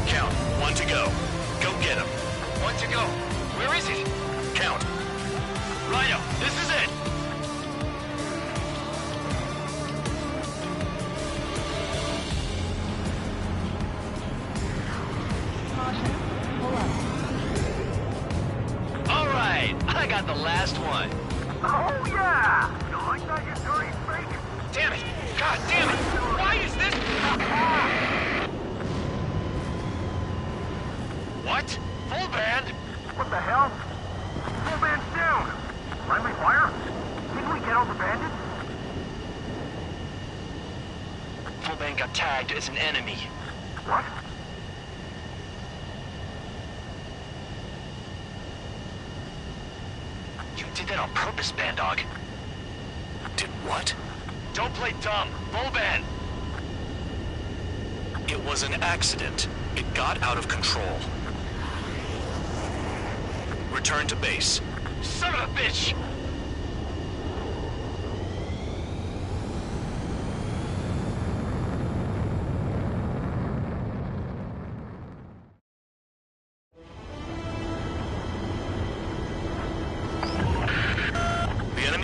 Count. One to go. Go get him. One to go. Where is he? Count. Rhino, this is it! Alright, I got the last one. Oh yeah! You like that, you dirty fake? Damn it! God damn it! Why is this? What? Full band? What the hell? Full band's down! Friendly fire? Think we get all the bandits? Full band got tagged as an enemy. What? You did that on purpose, Band Dog. Did what? Don't play dumb. Full band. It was an accident. It got out of control. Return to base. Son of a bitch!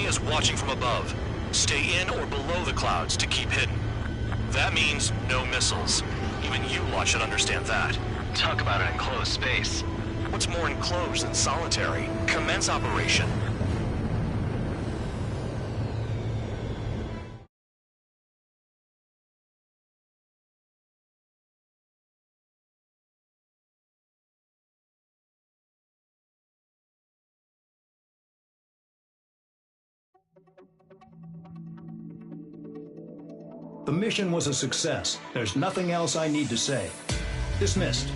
is watching from above. Stay in or below the clouds to keep hidden. That means no missiles. Even you lot should understand that. Talk about an enclosed space. What's more enclosed than solitary? Commence operation. The mission was a success. There's nothing else I need to say. Dismissed.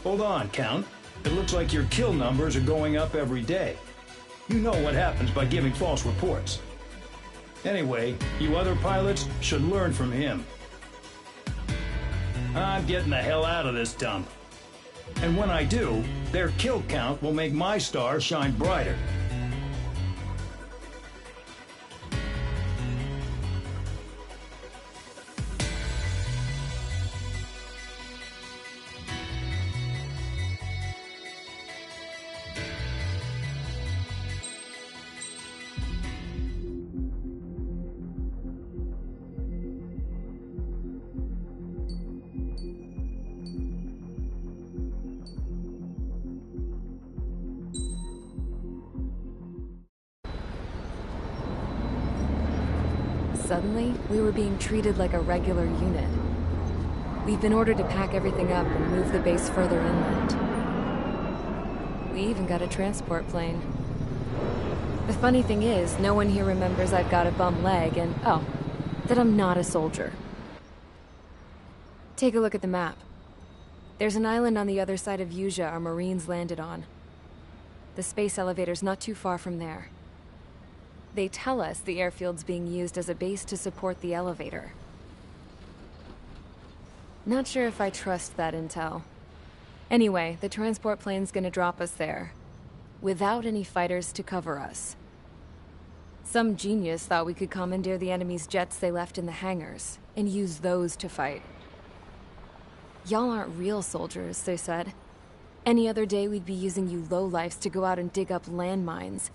Hold on, Count. It looks like your kill numbers are going up every day. You know what happens by giving false reports. Anyway, you other pilots should learn from him. I'm getting the hell out of this dump. And when I do, their kill count will make my star shine brighter. Suddenly, we were being treated like a regular unit. We've been ordered to pack everything up and move the base further inland. We even got a transport plane. The funny thing is, no one here remembers I've got a bum leg and, oh, that I'm not a soldier. Take a look at the map. There's an island on the other side of Yuja our Marines landed on. The space elevator's not too far from there. They tell us the airfield's being used as a base to support the elevator. Not sure if I trust that intel. Anyway, the transport plane's gonna drop us there, without any fighters to cover us. Some genius thought we could commandeer the enemy's jets they left in the hangars, and use those to fight. Y'all aren't real soldiers, they said. Any other day we'd be using you lowlifes to go out and dig up landmines.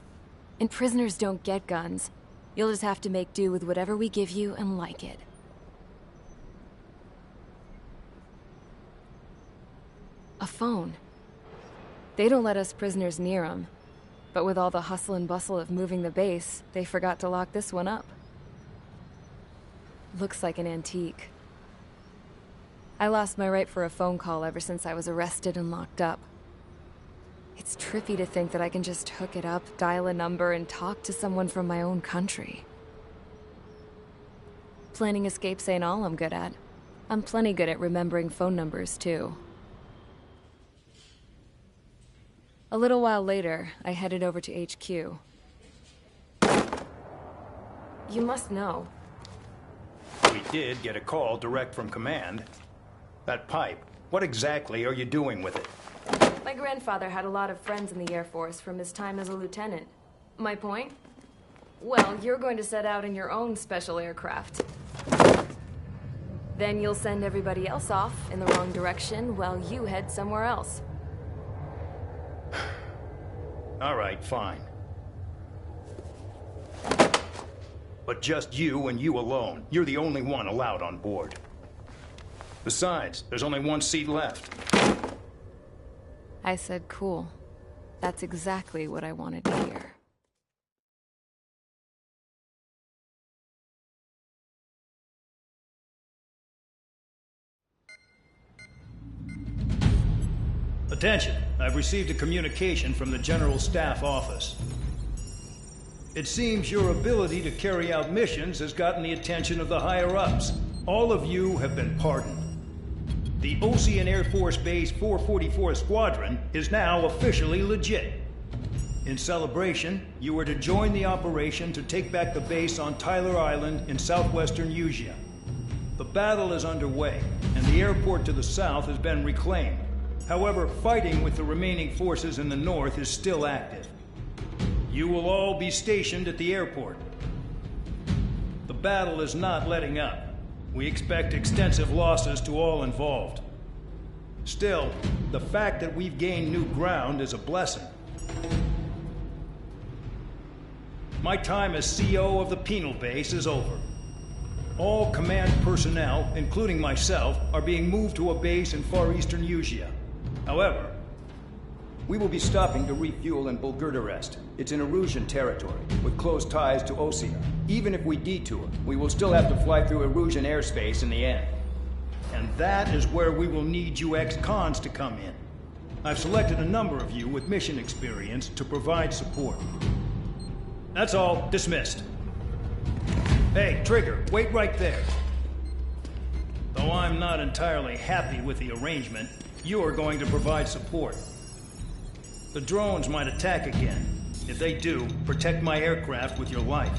And prisoners don't get guns. You'll just have to make do with whatever we give you and like it. A phone. They don't let us prisoners near them. But with all the hustle and bustle of moving the base, they forgot to lock this one up. Looks like an antique. I lost my right for a phone call ever since I was arrested and locked up. It's trippy to think that I can just hook it up, dial a number, and talk to someone from my own country. Planning escapes ain't all I'm good at. I'm plenty good at remembering phone numbers, too. A little while later, I headed over to HQ. You must know. We did get a call direct from command. That pipe, what exactly are you doing with it? My grandfather had a lot of friends in the Air Force from his time as a lieutenant. My point? Well, you're going to set out in your own special aircraft. Then you'll send everybody else off in the wrong direction while you head somewhere else. All right, fine. But just you and you alone. You're the only one allowed on board. Besides, there's only one seat left. I said cool. That's exactly what I wanted to hear. Attention, I've received a communication from the General Staff Office. It seems your ability to carry out missions has gotten the attention of the higher-ups. All of you have been pardoned. The Ocean Air Force Base 444 Squadron is now officially legit. In celebration, you are to join the operation to take back the base on Tyler Island in southwestern Yuja. The battle is underway, and the airport to the south has been reclaimed. However, fighting with the remaining forces in the north is still active. You will all be stationed at the airport. The battle is not letting up. We expect extensive losses to all involved. Still, the fact that we've gained new ground is a blessing. My time as CO of the penal base is over. All command personnel, including myself, are being moved to a base in far eastern Usea. However, we will be stopping to refuel in Bulgurdarest. It's in Erusian territory, with close ties to Osea. Even if we detour, we will still have to fly through Erusian airspace in the end. And that is where we will need you ex-cons to come in. I've selected a number of you with mission experience to provide support. That's all. Dismissed. Hey, Trigger, wait right there. Though I'm not entirely happy with the arrangement, you are going to provide support. The drones might attack again. If they do, protect my aircraft with your life.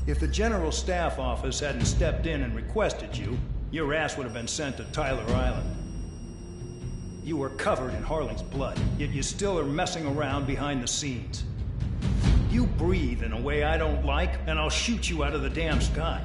If the General Staff Office hadn't stepped in and requested you, your ass would have been sent to Tyler Island. You were covered in Harling's blood, yet you still are messing around behind the scenes. You breathe in a way I don't like, and I'll shoot you out of the damn sky.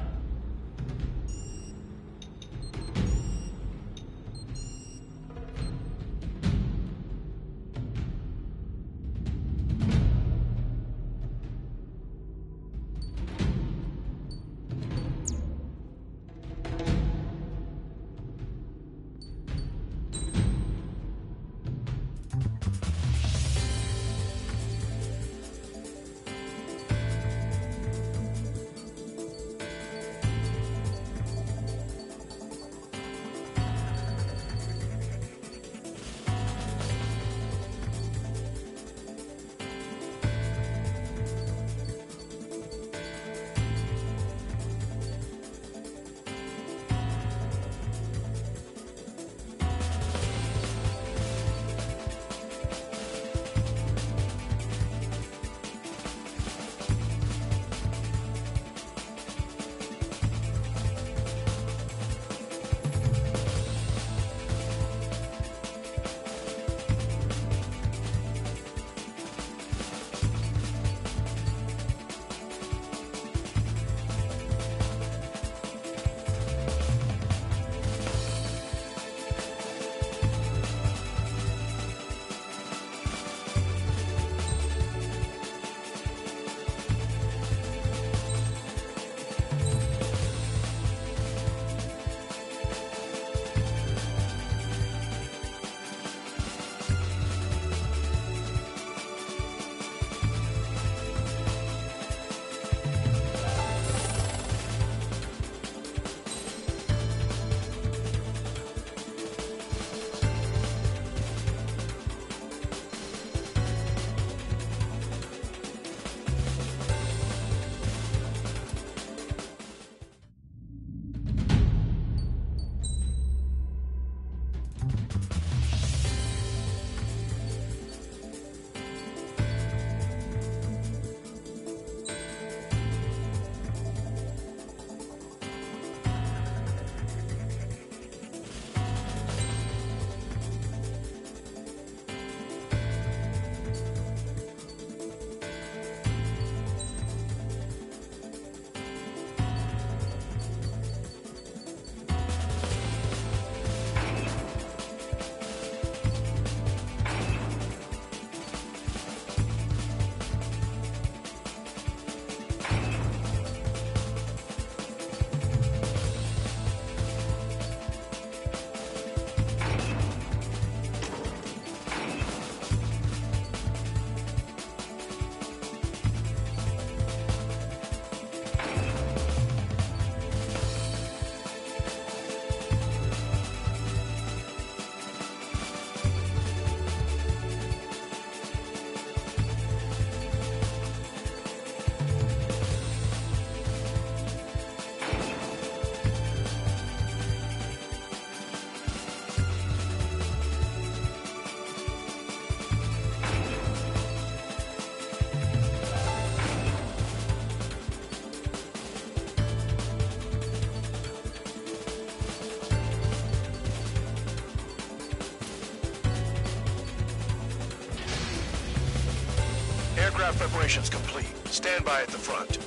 Aircraft preparations complete. Stand by at the front.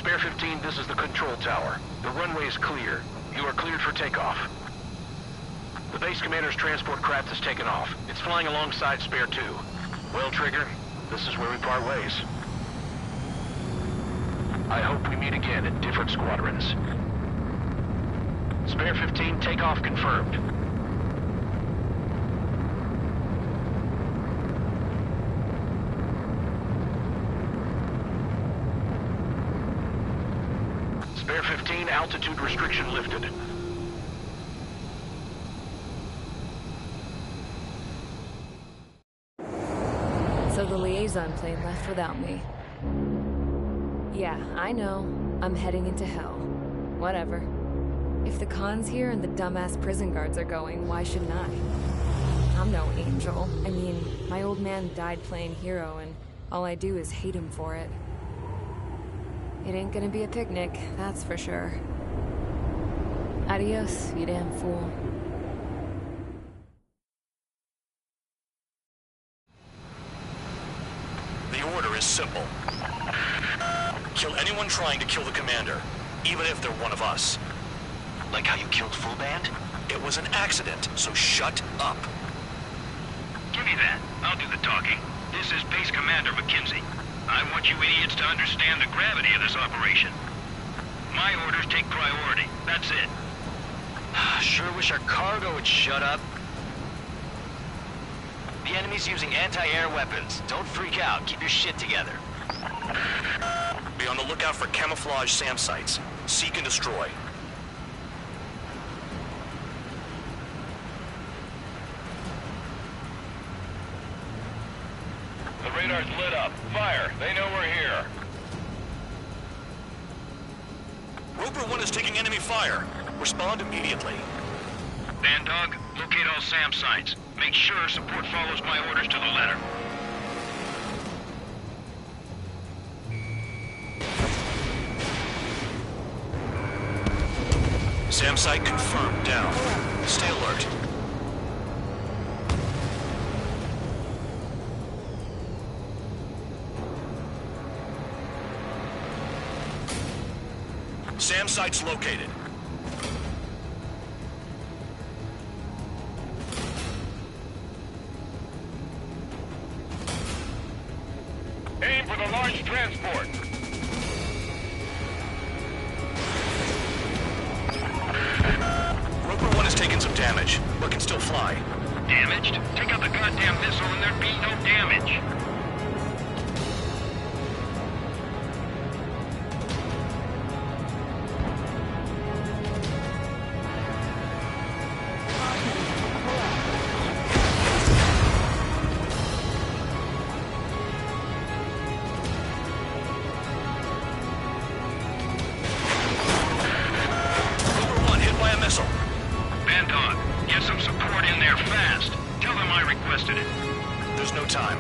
Spare 15, this is the control tower. The runway is clear. You are cleared for takeoff. The base commander's transport craft has taken off. It's flying alongside Spare 2. Well, Trigger, this is where we part ways. I hope we meet again in different squadrons. Spare 15, takeoff confirmed. Spare 15, altitude restriction lifted. So the liaison plane left without me. Yeah, I know. I'm heading into hell. Whatever. If the Khan's here and the dumbass prison guards are going, why shouldn't I? I'm no angel. I mean, my old man died playing hero, and all I do is hate him for it. It ain't gonna be a picnic, that's for sure. Adios, you damn fool. The order is simple. Kill anyone trying to kill the commander, even if they're one of us. Like how you killed Full Band? It was an accident, so shut up. Give me that. I'll do the talking. This is Base Commander McKenzie. I want you idiots to understand the gravity of this operation. My orders take priority. That's it. Sure wish our cargo would shut up. The enemy's using anti-air weapons. Don't freak out. Keep your shit together. Be on the lookout for camouflage SAM sites. Seek and destroy. The radar's lit up. Fire. They know we're here. Roper 1 is taking enemy fire. Respond immediately. Bandog, locate all SAM sites. Make sure support follows my orders to the letter. SAM site confirmed. Down. Stay alert. SAM site's located. Aim for the large transport. Roper 1 has taken some damage, but can still fly. Damaged? Take out the goddamn missile and there'd be no damage. Bandog, get some support in there fast. Tell them I requested it. There's no time.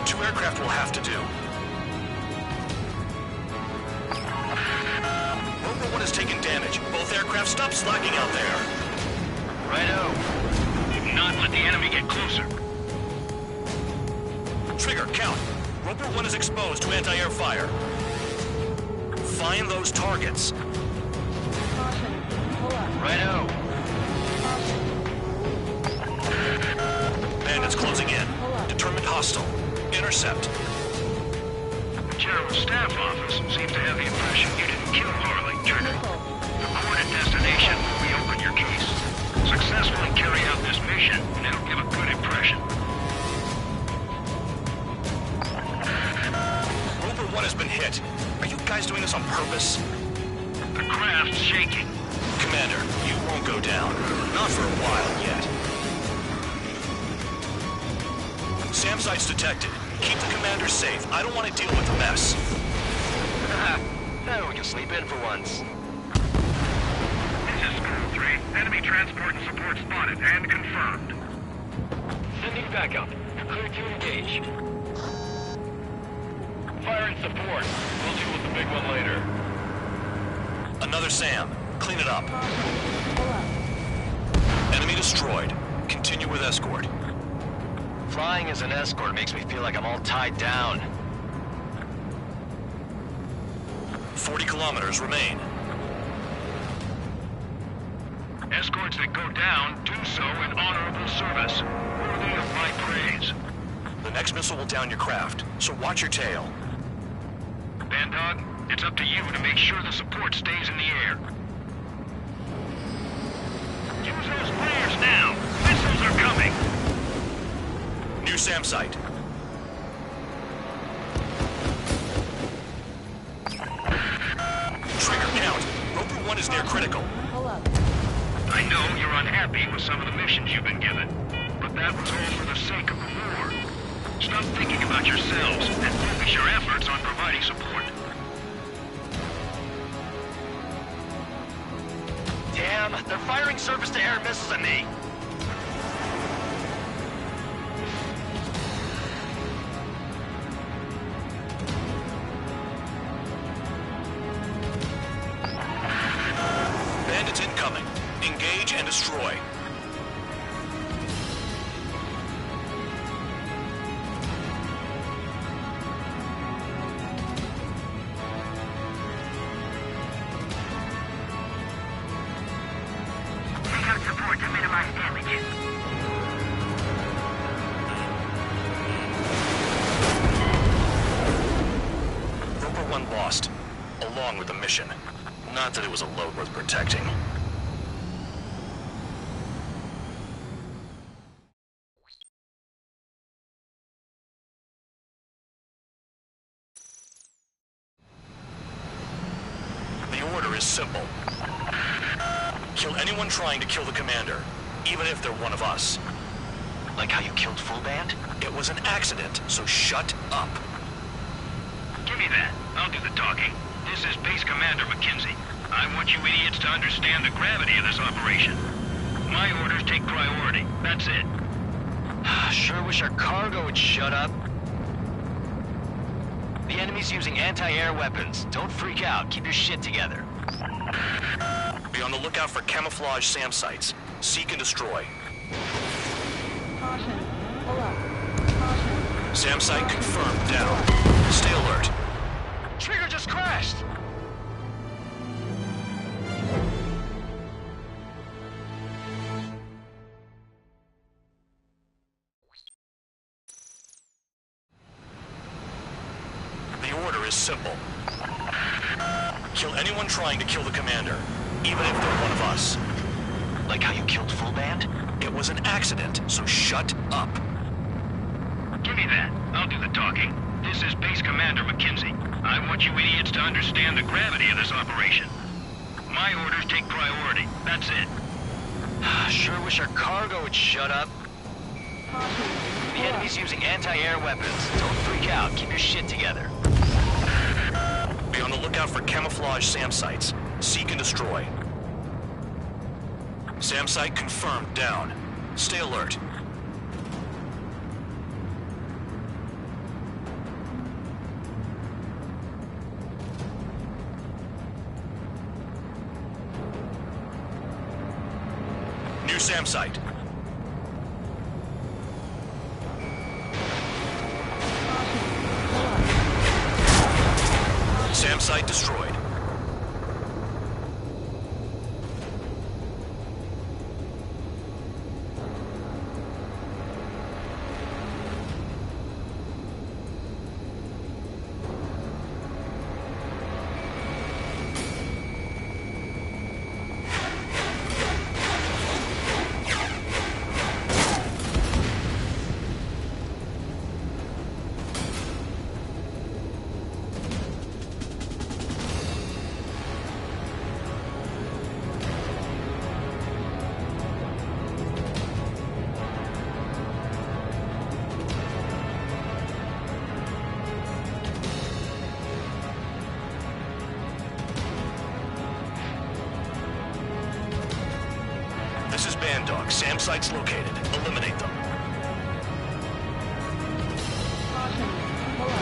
2 aircraft will have to do. Roper 1 has taken damage. Both aircraft stop slacking out there. Righto. Do not let the enemy get closer. Trigger, count. Roper 1 is exposed to anti-air fire. Find those targets. Righto. Bandits closing in. Determined hostile. Intercept. The General Staff Office seems to have the impression you didn't kill Harley, Trigger. Reported destination will reopen your case. Successfully carry out this mission, and it'll give a good impression. Roper 1 has been hit. Are you guys doing this on purpose? The craft's shaking. Commander, you won't go down. Not for a while yet. SAM site's detected. Keep the commander safe. I don't want to deal with the mess. Now we can sleep in for once. This is School 3. Enemy transport and support spotted and confirmed. Sending backup. Clear to engage. Fire and support. We'll deal with the big one later. Another SAM. Clean it up. Enemy destroyed. Continue with escort. Flying as an escort makes me feel like I'm all tied down. 40 kilometers remain. Escorts that go down do so in honorable service, worthy of my praise. The next missile will down your craft, so watch your tail. Bandog, it's up to you to make sure the support stays in the air. Use those flares now! Missiles are coming! New SAM site. Trigger count. Roper 1 is near critical. Pull up. I know you're unhappy with some of the missions you've been given, but that was all for the sake of the war. Stop thinking about yourselves and focus your efforts on providing support. Damn, they're firing surface-to-air missiles at me. Bandits incoming. Engage and destroy. Take out support to minimize damage. Roper 1 lost, along with the mission. Not that it was a load worth protecting. The order is simple. Kill anyone trying to kill the commander, even if they're one of us. Like how you killed Full Band? It was an accident, so shut up. Give me that. I'll do the talking. This is Base Commander McKenzie. I want you idiots to understand the gravity of this operation. My orders take priority. That's it. Sure wish our cargo would shut up. The enemy's using anti-air weapons. Don't freak out. Keep your shit together. Be on the lookout for camouflage SAM sites. Seek and destroy. Caution. Pull up. Caution. SAM site confirmed down. Stay alert. Trigger just crashed! The order is simple. Kill anyone trying to kill the commander, even if they're one of us. Like how you killed Full Band? It was an accident, so shut up. Give me that. I'll do the talking. This is Base Commander McKenzie. I want you idiots to understand the gravity of this operation. My orders take priority. That's it. Sure wish our cargo would shut up. Caution. The enemy's using anti-air weapons. Don't freak out. Keep your shit together. Be on the lookout for camouflage SAM sites. Seek and destroy. SAM site confirmed down. Stay alert. New SAM site. SAM site destroyed. This is Bandog. SAM site's located. Eliminate them. Caution. Pull up.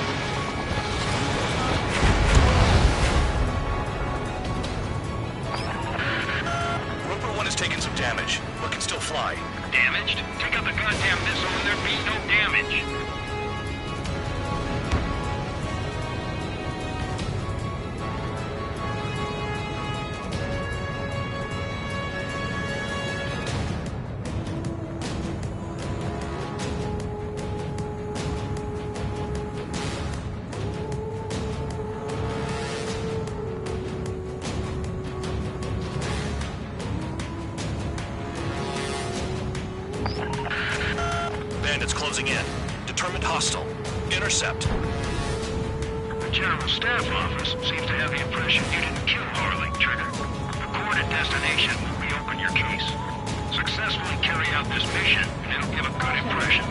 Roper 1 has taken some damage, but can still fly. Damaged? Take out the goddamn missile and there be no damage. Bandits closing in. Determined hostile. Intercept. The General Staff Office seems to have the impression you didn't kill Harley, Trigger. The coordinate destination will reopen your case. Successfully carry out this mission, and it'll give a good impression.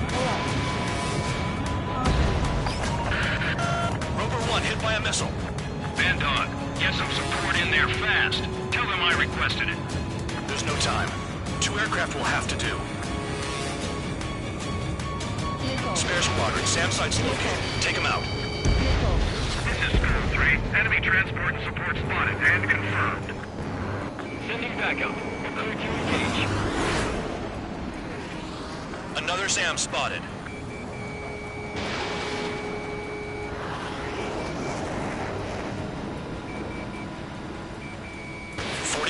Rover 1 hit by a missile. Bandog, get some support in there fast. Tell them I requested it. There's no time. 2 aircraft will have to do. Spare squadron, SAM site's located. Take him out. This is Skull 3. Enemy transport and support spotted and confirmed. Sending backup. Clear to engage. Another SAM spotted.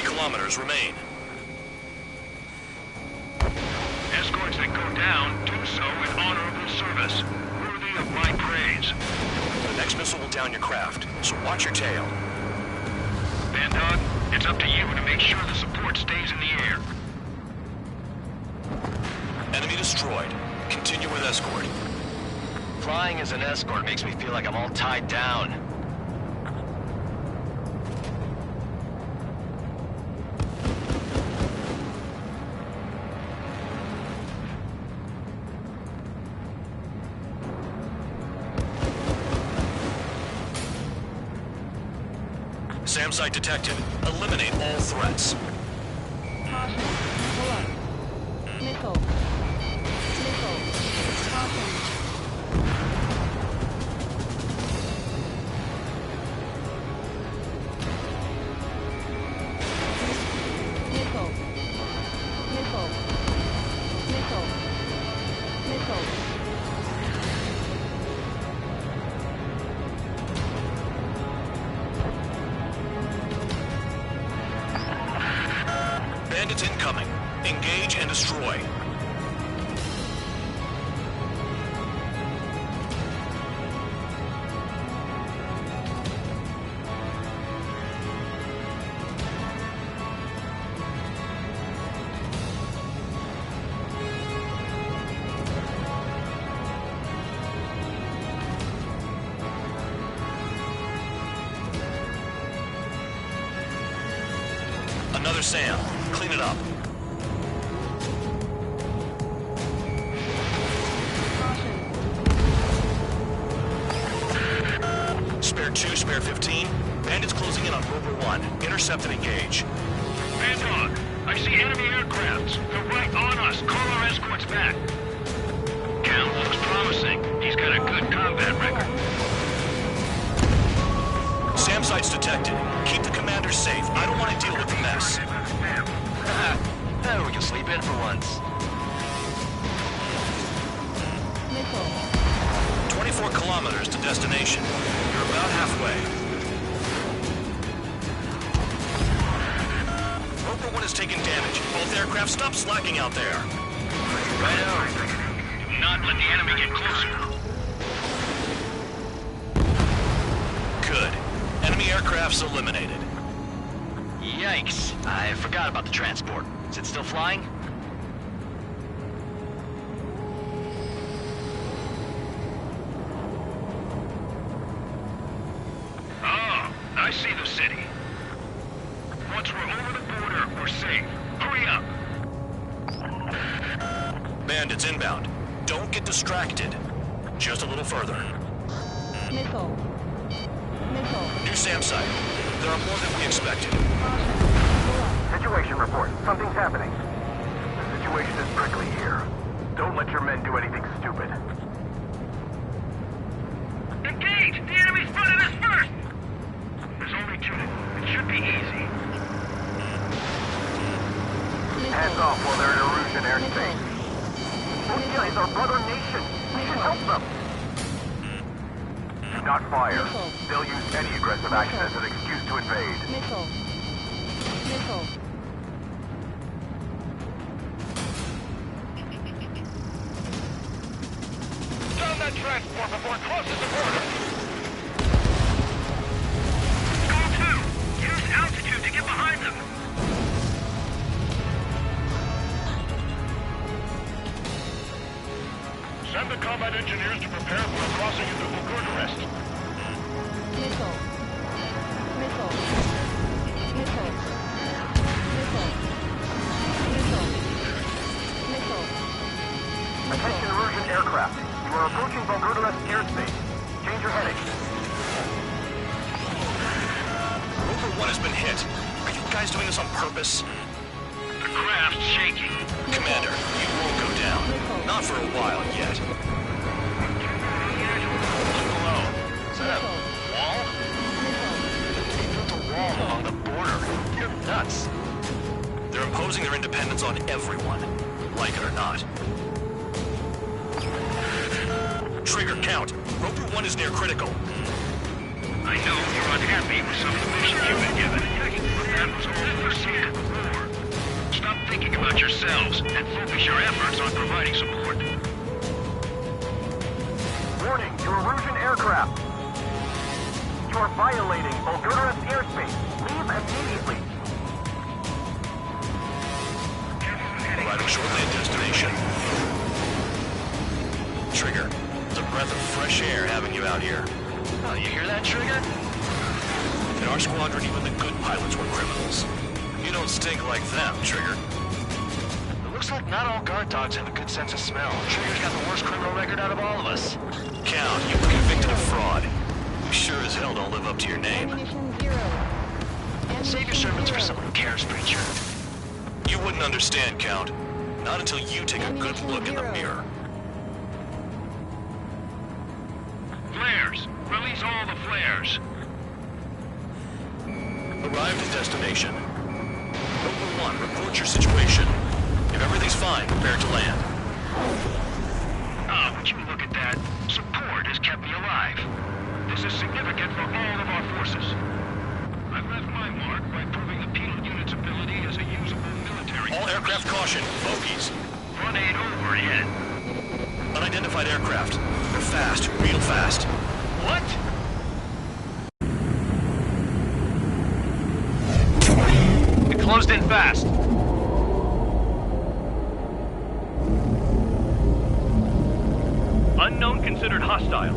Kilometers remain. Escorts that go down, do so with honorable service, worthy of my praise. The next missile will down your craft, so watch your tail. Bandog, it's up to you to make sure the support stays in the air. Enemy destroyed. Continue with escort. Flying as an escort makes me feel like I'm all tied down. SAM site detected. Eliminate all threats. Caution. Pull up. Missile. Missile. Caution. Missile. Missile. Missile. Missile. Bandits incoming. Engage and destroy. Another SAM. Clean it up. Spare 2, spare 15. Bandits closing in on Rover 1. Intercept and engage. Bandog, I see enemy aircrafts. They're right on us. Call our escorts back. Count looks promising. He's got a good combat record. SAM site's detected. Keep the commander safe. I don't want to deal with the mess. We can sleep in for once. Missile. 24 kilometers to destination. You're about halfway. Rover 1 has taken damage. Both aircraft, stop slacking out there. Righto. Do not let the enemy get closer. Good. Enemy aircraft's eliminated. Yikes. I forgot about the transport. Is it still flying? Oh, I see the city. Once we're over the border, we're safe. Hurry up. Bandits inbound. Don't get distracted. Just a little further. Missile. Missile. New SAM site. There are more than we expected. Caution. Pull up. Situation report. Something's happening. The situation is prickly here. Don't let your men do anything stupid. Engage! The enemy spotted us first! There's only 2. It should be easy. Hands off while they're in Erusian airspace. Russia is our brother nation. We should help them. Do not fire. They'll use any aggressive action as an excuse to invade. Missile. Missile. Down that transport before it crosses the border! Go 2! Use altitude to get behind them! the combat engineers to prepare for a crossing into Bucharest. Missile. Missile. Missile. Missile. Missile. Missile. Attention Russian aircraft. You are approaching Bucharest airspace. Change your heading. Rover 1 has been hit. Are you guys doing this on purpose? The craft's shaking. Commander, you won't go down. Not for a while yet. Look below. Is that a wall? They built a wall along the border. You're nuts. They're imposing their independence on everyone, like it or not. Trigger count. Rover 1 is near critical. I know you're unhappy with some of the missions you've been given, but that was all for sake of the war. Stop thinking about yourselves and focus your efforts on providing support. Warning to Russian aircraft. You are violating Bucharest airspace. Leave immediately. Arriving shortly at destination. Trigger, it's a breath of fresh air having you out here. Oh, you hear that, Trigger? In our squadron, even the good pilots were criminals. You don't stink like them, Trigger. It looks like not all guard dogs have a good sense of smell. Trigger's got the worst criminal record out of all of us. Count, you were convicted of fraud. You sure as hell don't live up to your name. Ammunition 0. Save your sermons for someone who cares, preacher. You wouldn't understand, Count. Not until you take a good look in the mirror. Flares! Release all the flares! Arrived at destination. Rover 1, report your situation. If everything's fine, prepare to land. Ah, would you look at that? Support has kept me alive. This is significant for all of our forces. I've left my mark by proving the penal unit's ability as a usable military... All aircraft caution, bogies. Front aid overhead. Unidentified aircraft. They're fast, real fast. What? It closed in fast. Unknown considered hostile.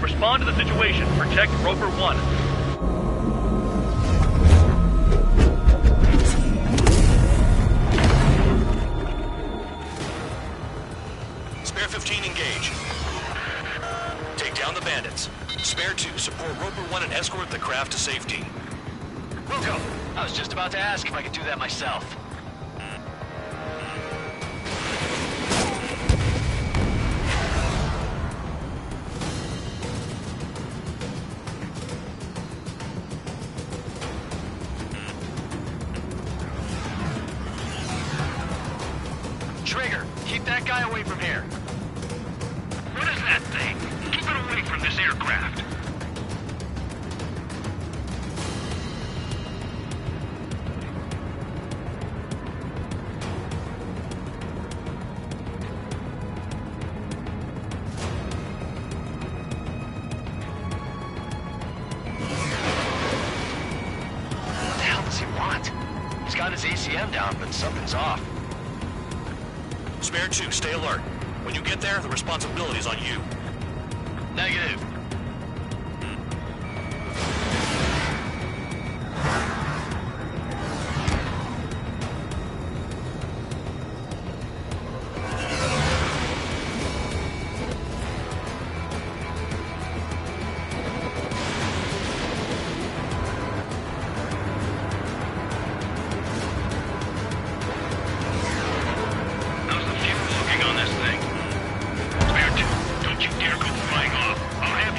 Respond to the situation. Protect Rover 1. Spare 15 engage. Take down the bandits. Spare 2 support Rover 1 and escort the craft to safety. We'll go. I was just about to ask if I could do that myself. Trigger, keep that guy away from here. What is that thing? Keep it away from this aircraft. What the hell does he want? He's got his ACM down, but something's off. Spare 2, stay alert. When you get there, the responsibility's on you. Negative. How's the fuel looking on this thing? Spare 2, don't you dare go flying off. I'll have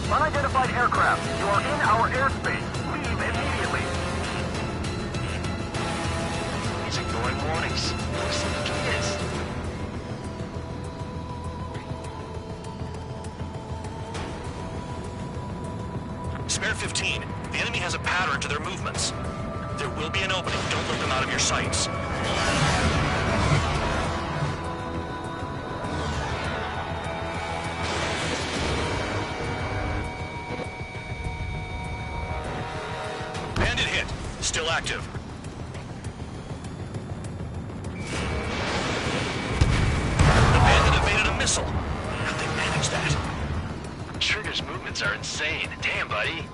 Unidentified aircraft, you are in our airspace. Leave immediately. He's ignoring warnings. Looks like he is. Spare 15. The enemy has a pattern to their movements. There will be an opening. Don't let them out of your sights. Bandit hit. Still active. The bandit evaded a missile. How'd they manage that? Trigger's movements are insane. Damn, buddy.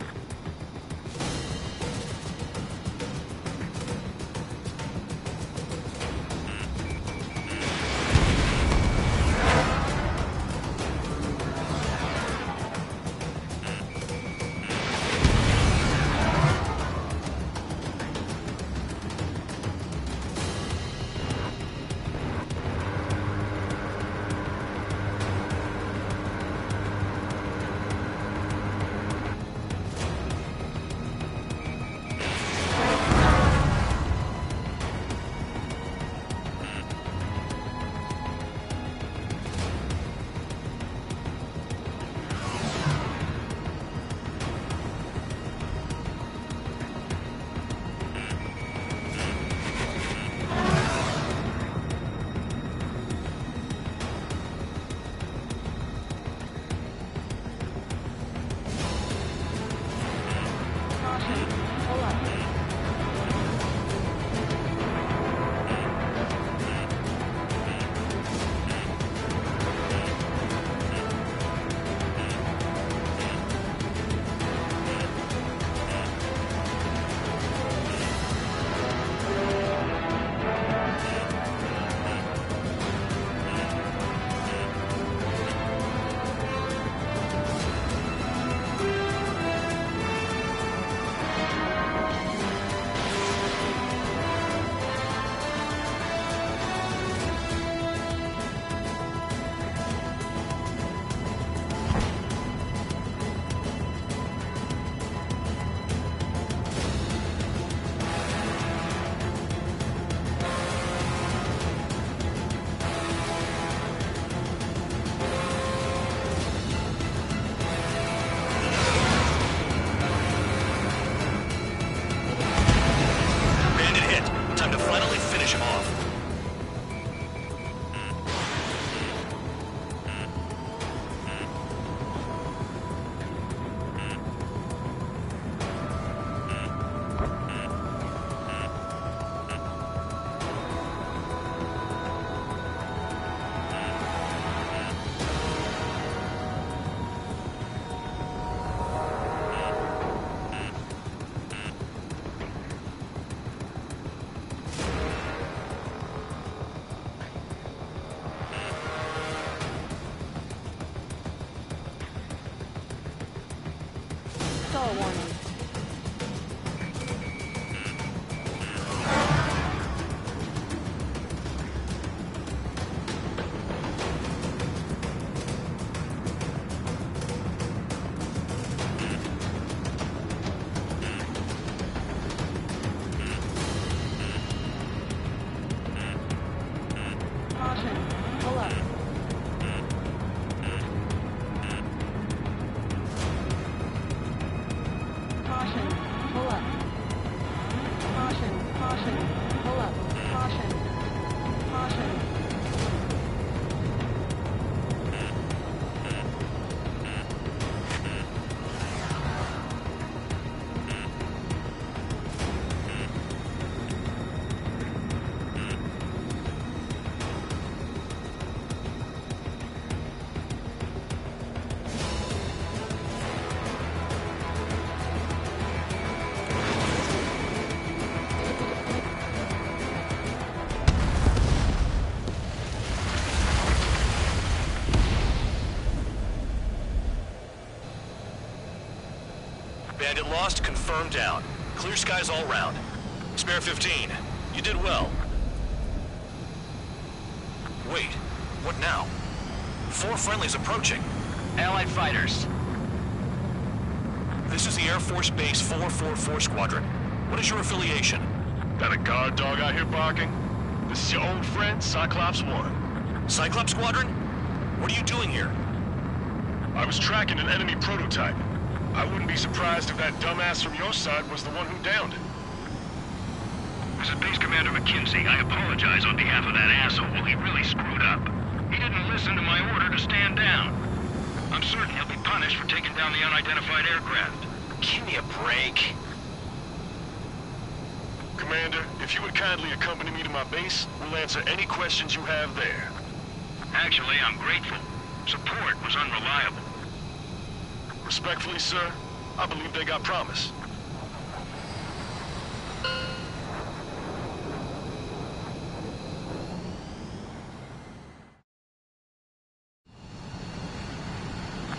Star warning. Caution. Pull up. Caution. Pull up. Caution. Caution. Pull up. Caution. Caution. Bandit lost, confirmed down. Clear skies all round. Spare 15. You did well. Wait, what now? 4 friendlies approaching. Allied fighters. This is the Air Force Base 444 Squadron. What is your affiliation? Got a guard dog out here barking? This is your old friend, Cyclops 1. Cyclops Squadron? What are you doing here? I was tracking an enemy prototype. I wouldn't be surprised if that dumbass from your side was the one who downed it. This is Base Commander McKinsey. I apologize on behalf of that asshole. He really screwed up. He didn't listen to my order to stand down. I'm certain he'll be punished for taking down the unidentified aircraft. Give me a break. Commander, if you would kindly accompany me to my base, we'll answer any questions you have there. Actually, I'm grateful. Support was unreliable. Respectfully, sir, I believe they got promise.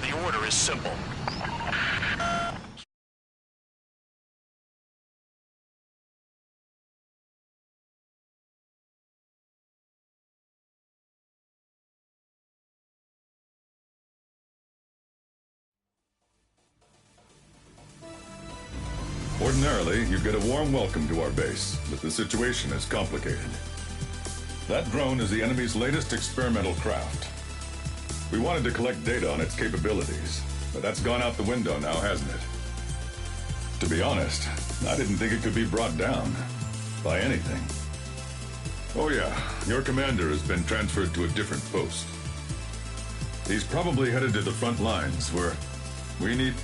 The order is simple. Ordinarily, you'd get a warm welcome to our base, but the situation is complicated. That drone is the enemy's latest experimental craft. We wanted to collect data on its capabilities, but that's gone out the window now, hasn't it? To be honest, I didn't think it could be brought down by anything. Oh yeah, your commander has been transferred to a different post. He's probably headed to the front lines where we need...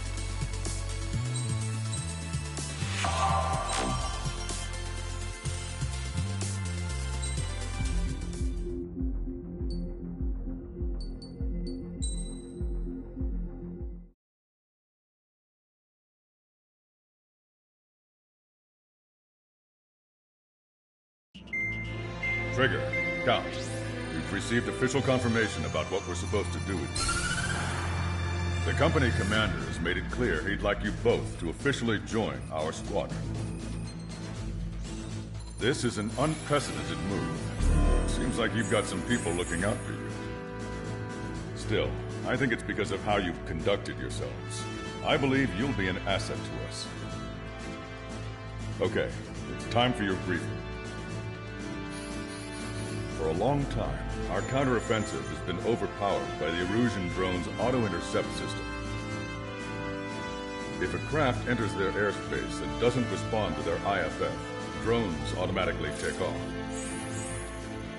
Trigger, Count, we've received official confirmation about what we're supposed to do with you. The company commander has made it clear he'd like you both to officially join our squadron. This is an unprecedented move. Seems like you've got some people looking out for you. Still, I think it's because of how you've conducted yourselves. I believe you'll be an asset to us. Okay, it's time for your briefing. For a long time, our counteroffensive has been overpowered by the Erusian drone's auto-intercept system. If a craft enters their airspace and doesn't respond to their IFF, drones automatically take off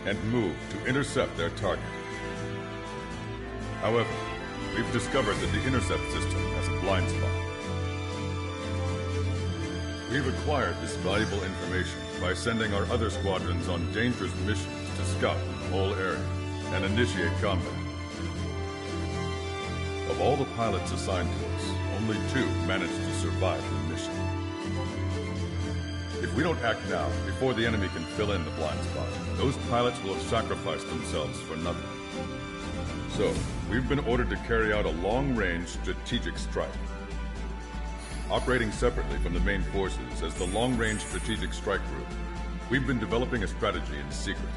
and move to intercept their target. However, we've discovered that the intercept system has a blind spot. We've acquired this valuable information by sending our other squadrons on dangerous missions to scout the whole area and initiate combat. Of all the pilots assigned to us, only 2 managed to survive the mission. If we don't act now, before the enemy can fill in the blind spot, those pilots will have sacrificed themselves for nothing. So, we've been ordered to carry out a long-range strategic strike. Operating separately from the main forces as the Long-Range Strategic Strike Group, we've been developing a strategy in secret.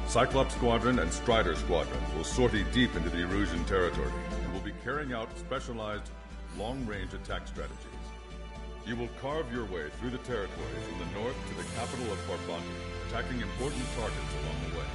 Cyclops Squadron and Strider Squadron will sortie deep into the Erusian territory and will be carrying out specialized long-range attack strategies. You will carve your way through the territory from the north to the capital of Farbanti, attacking important targets along the way.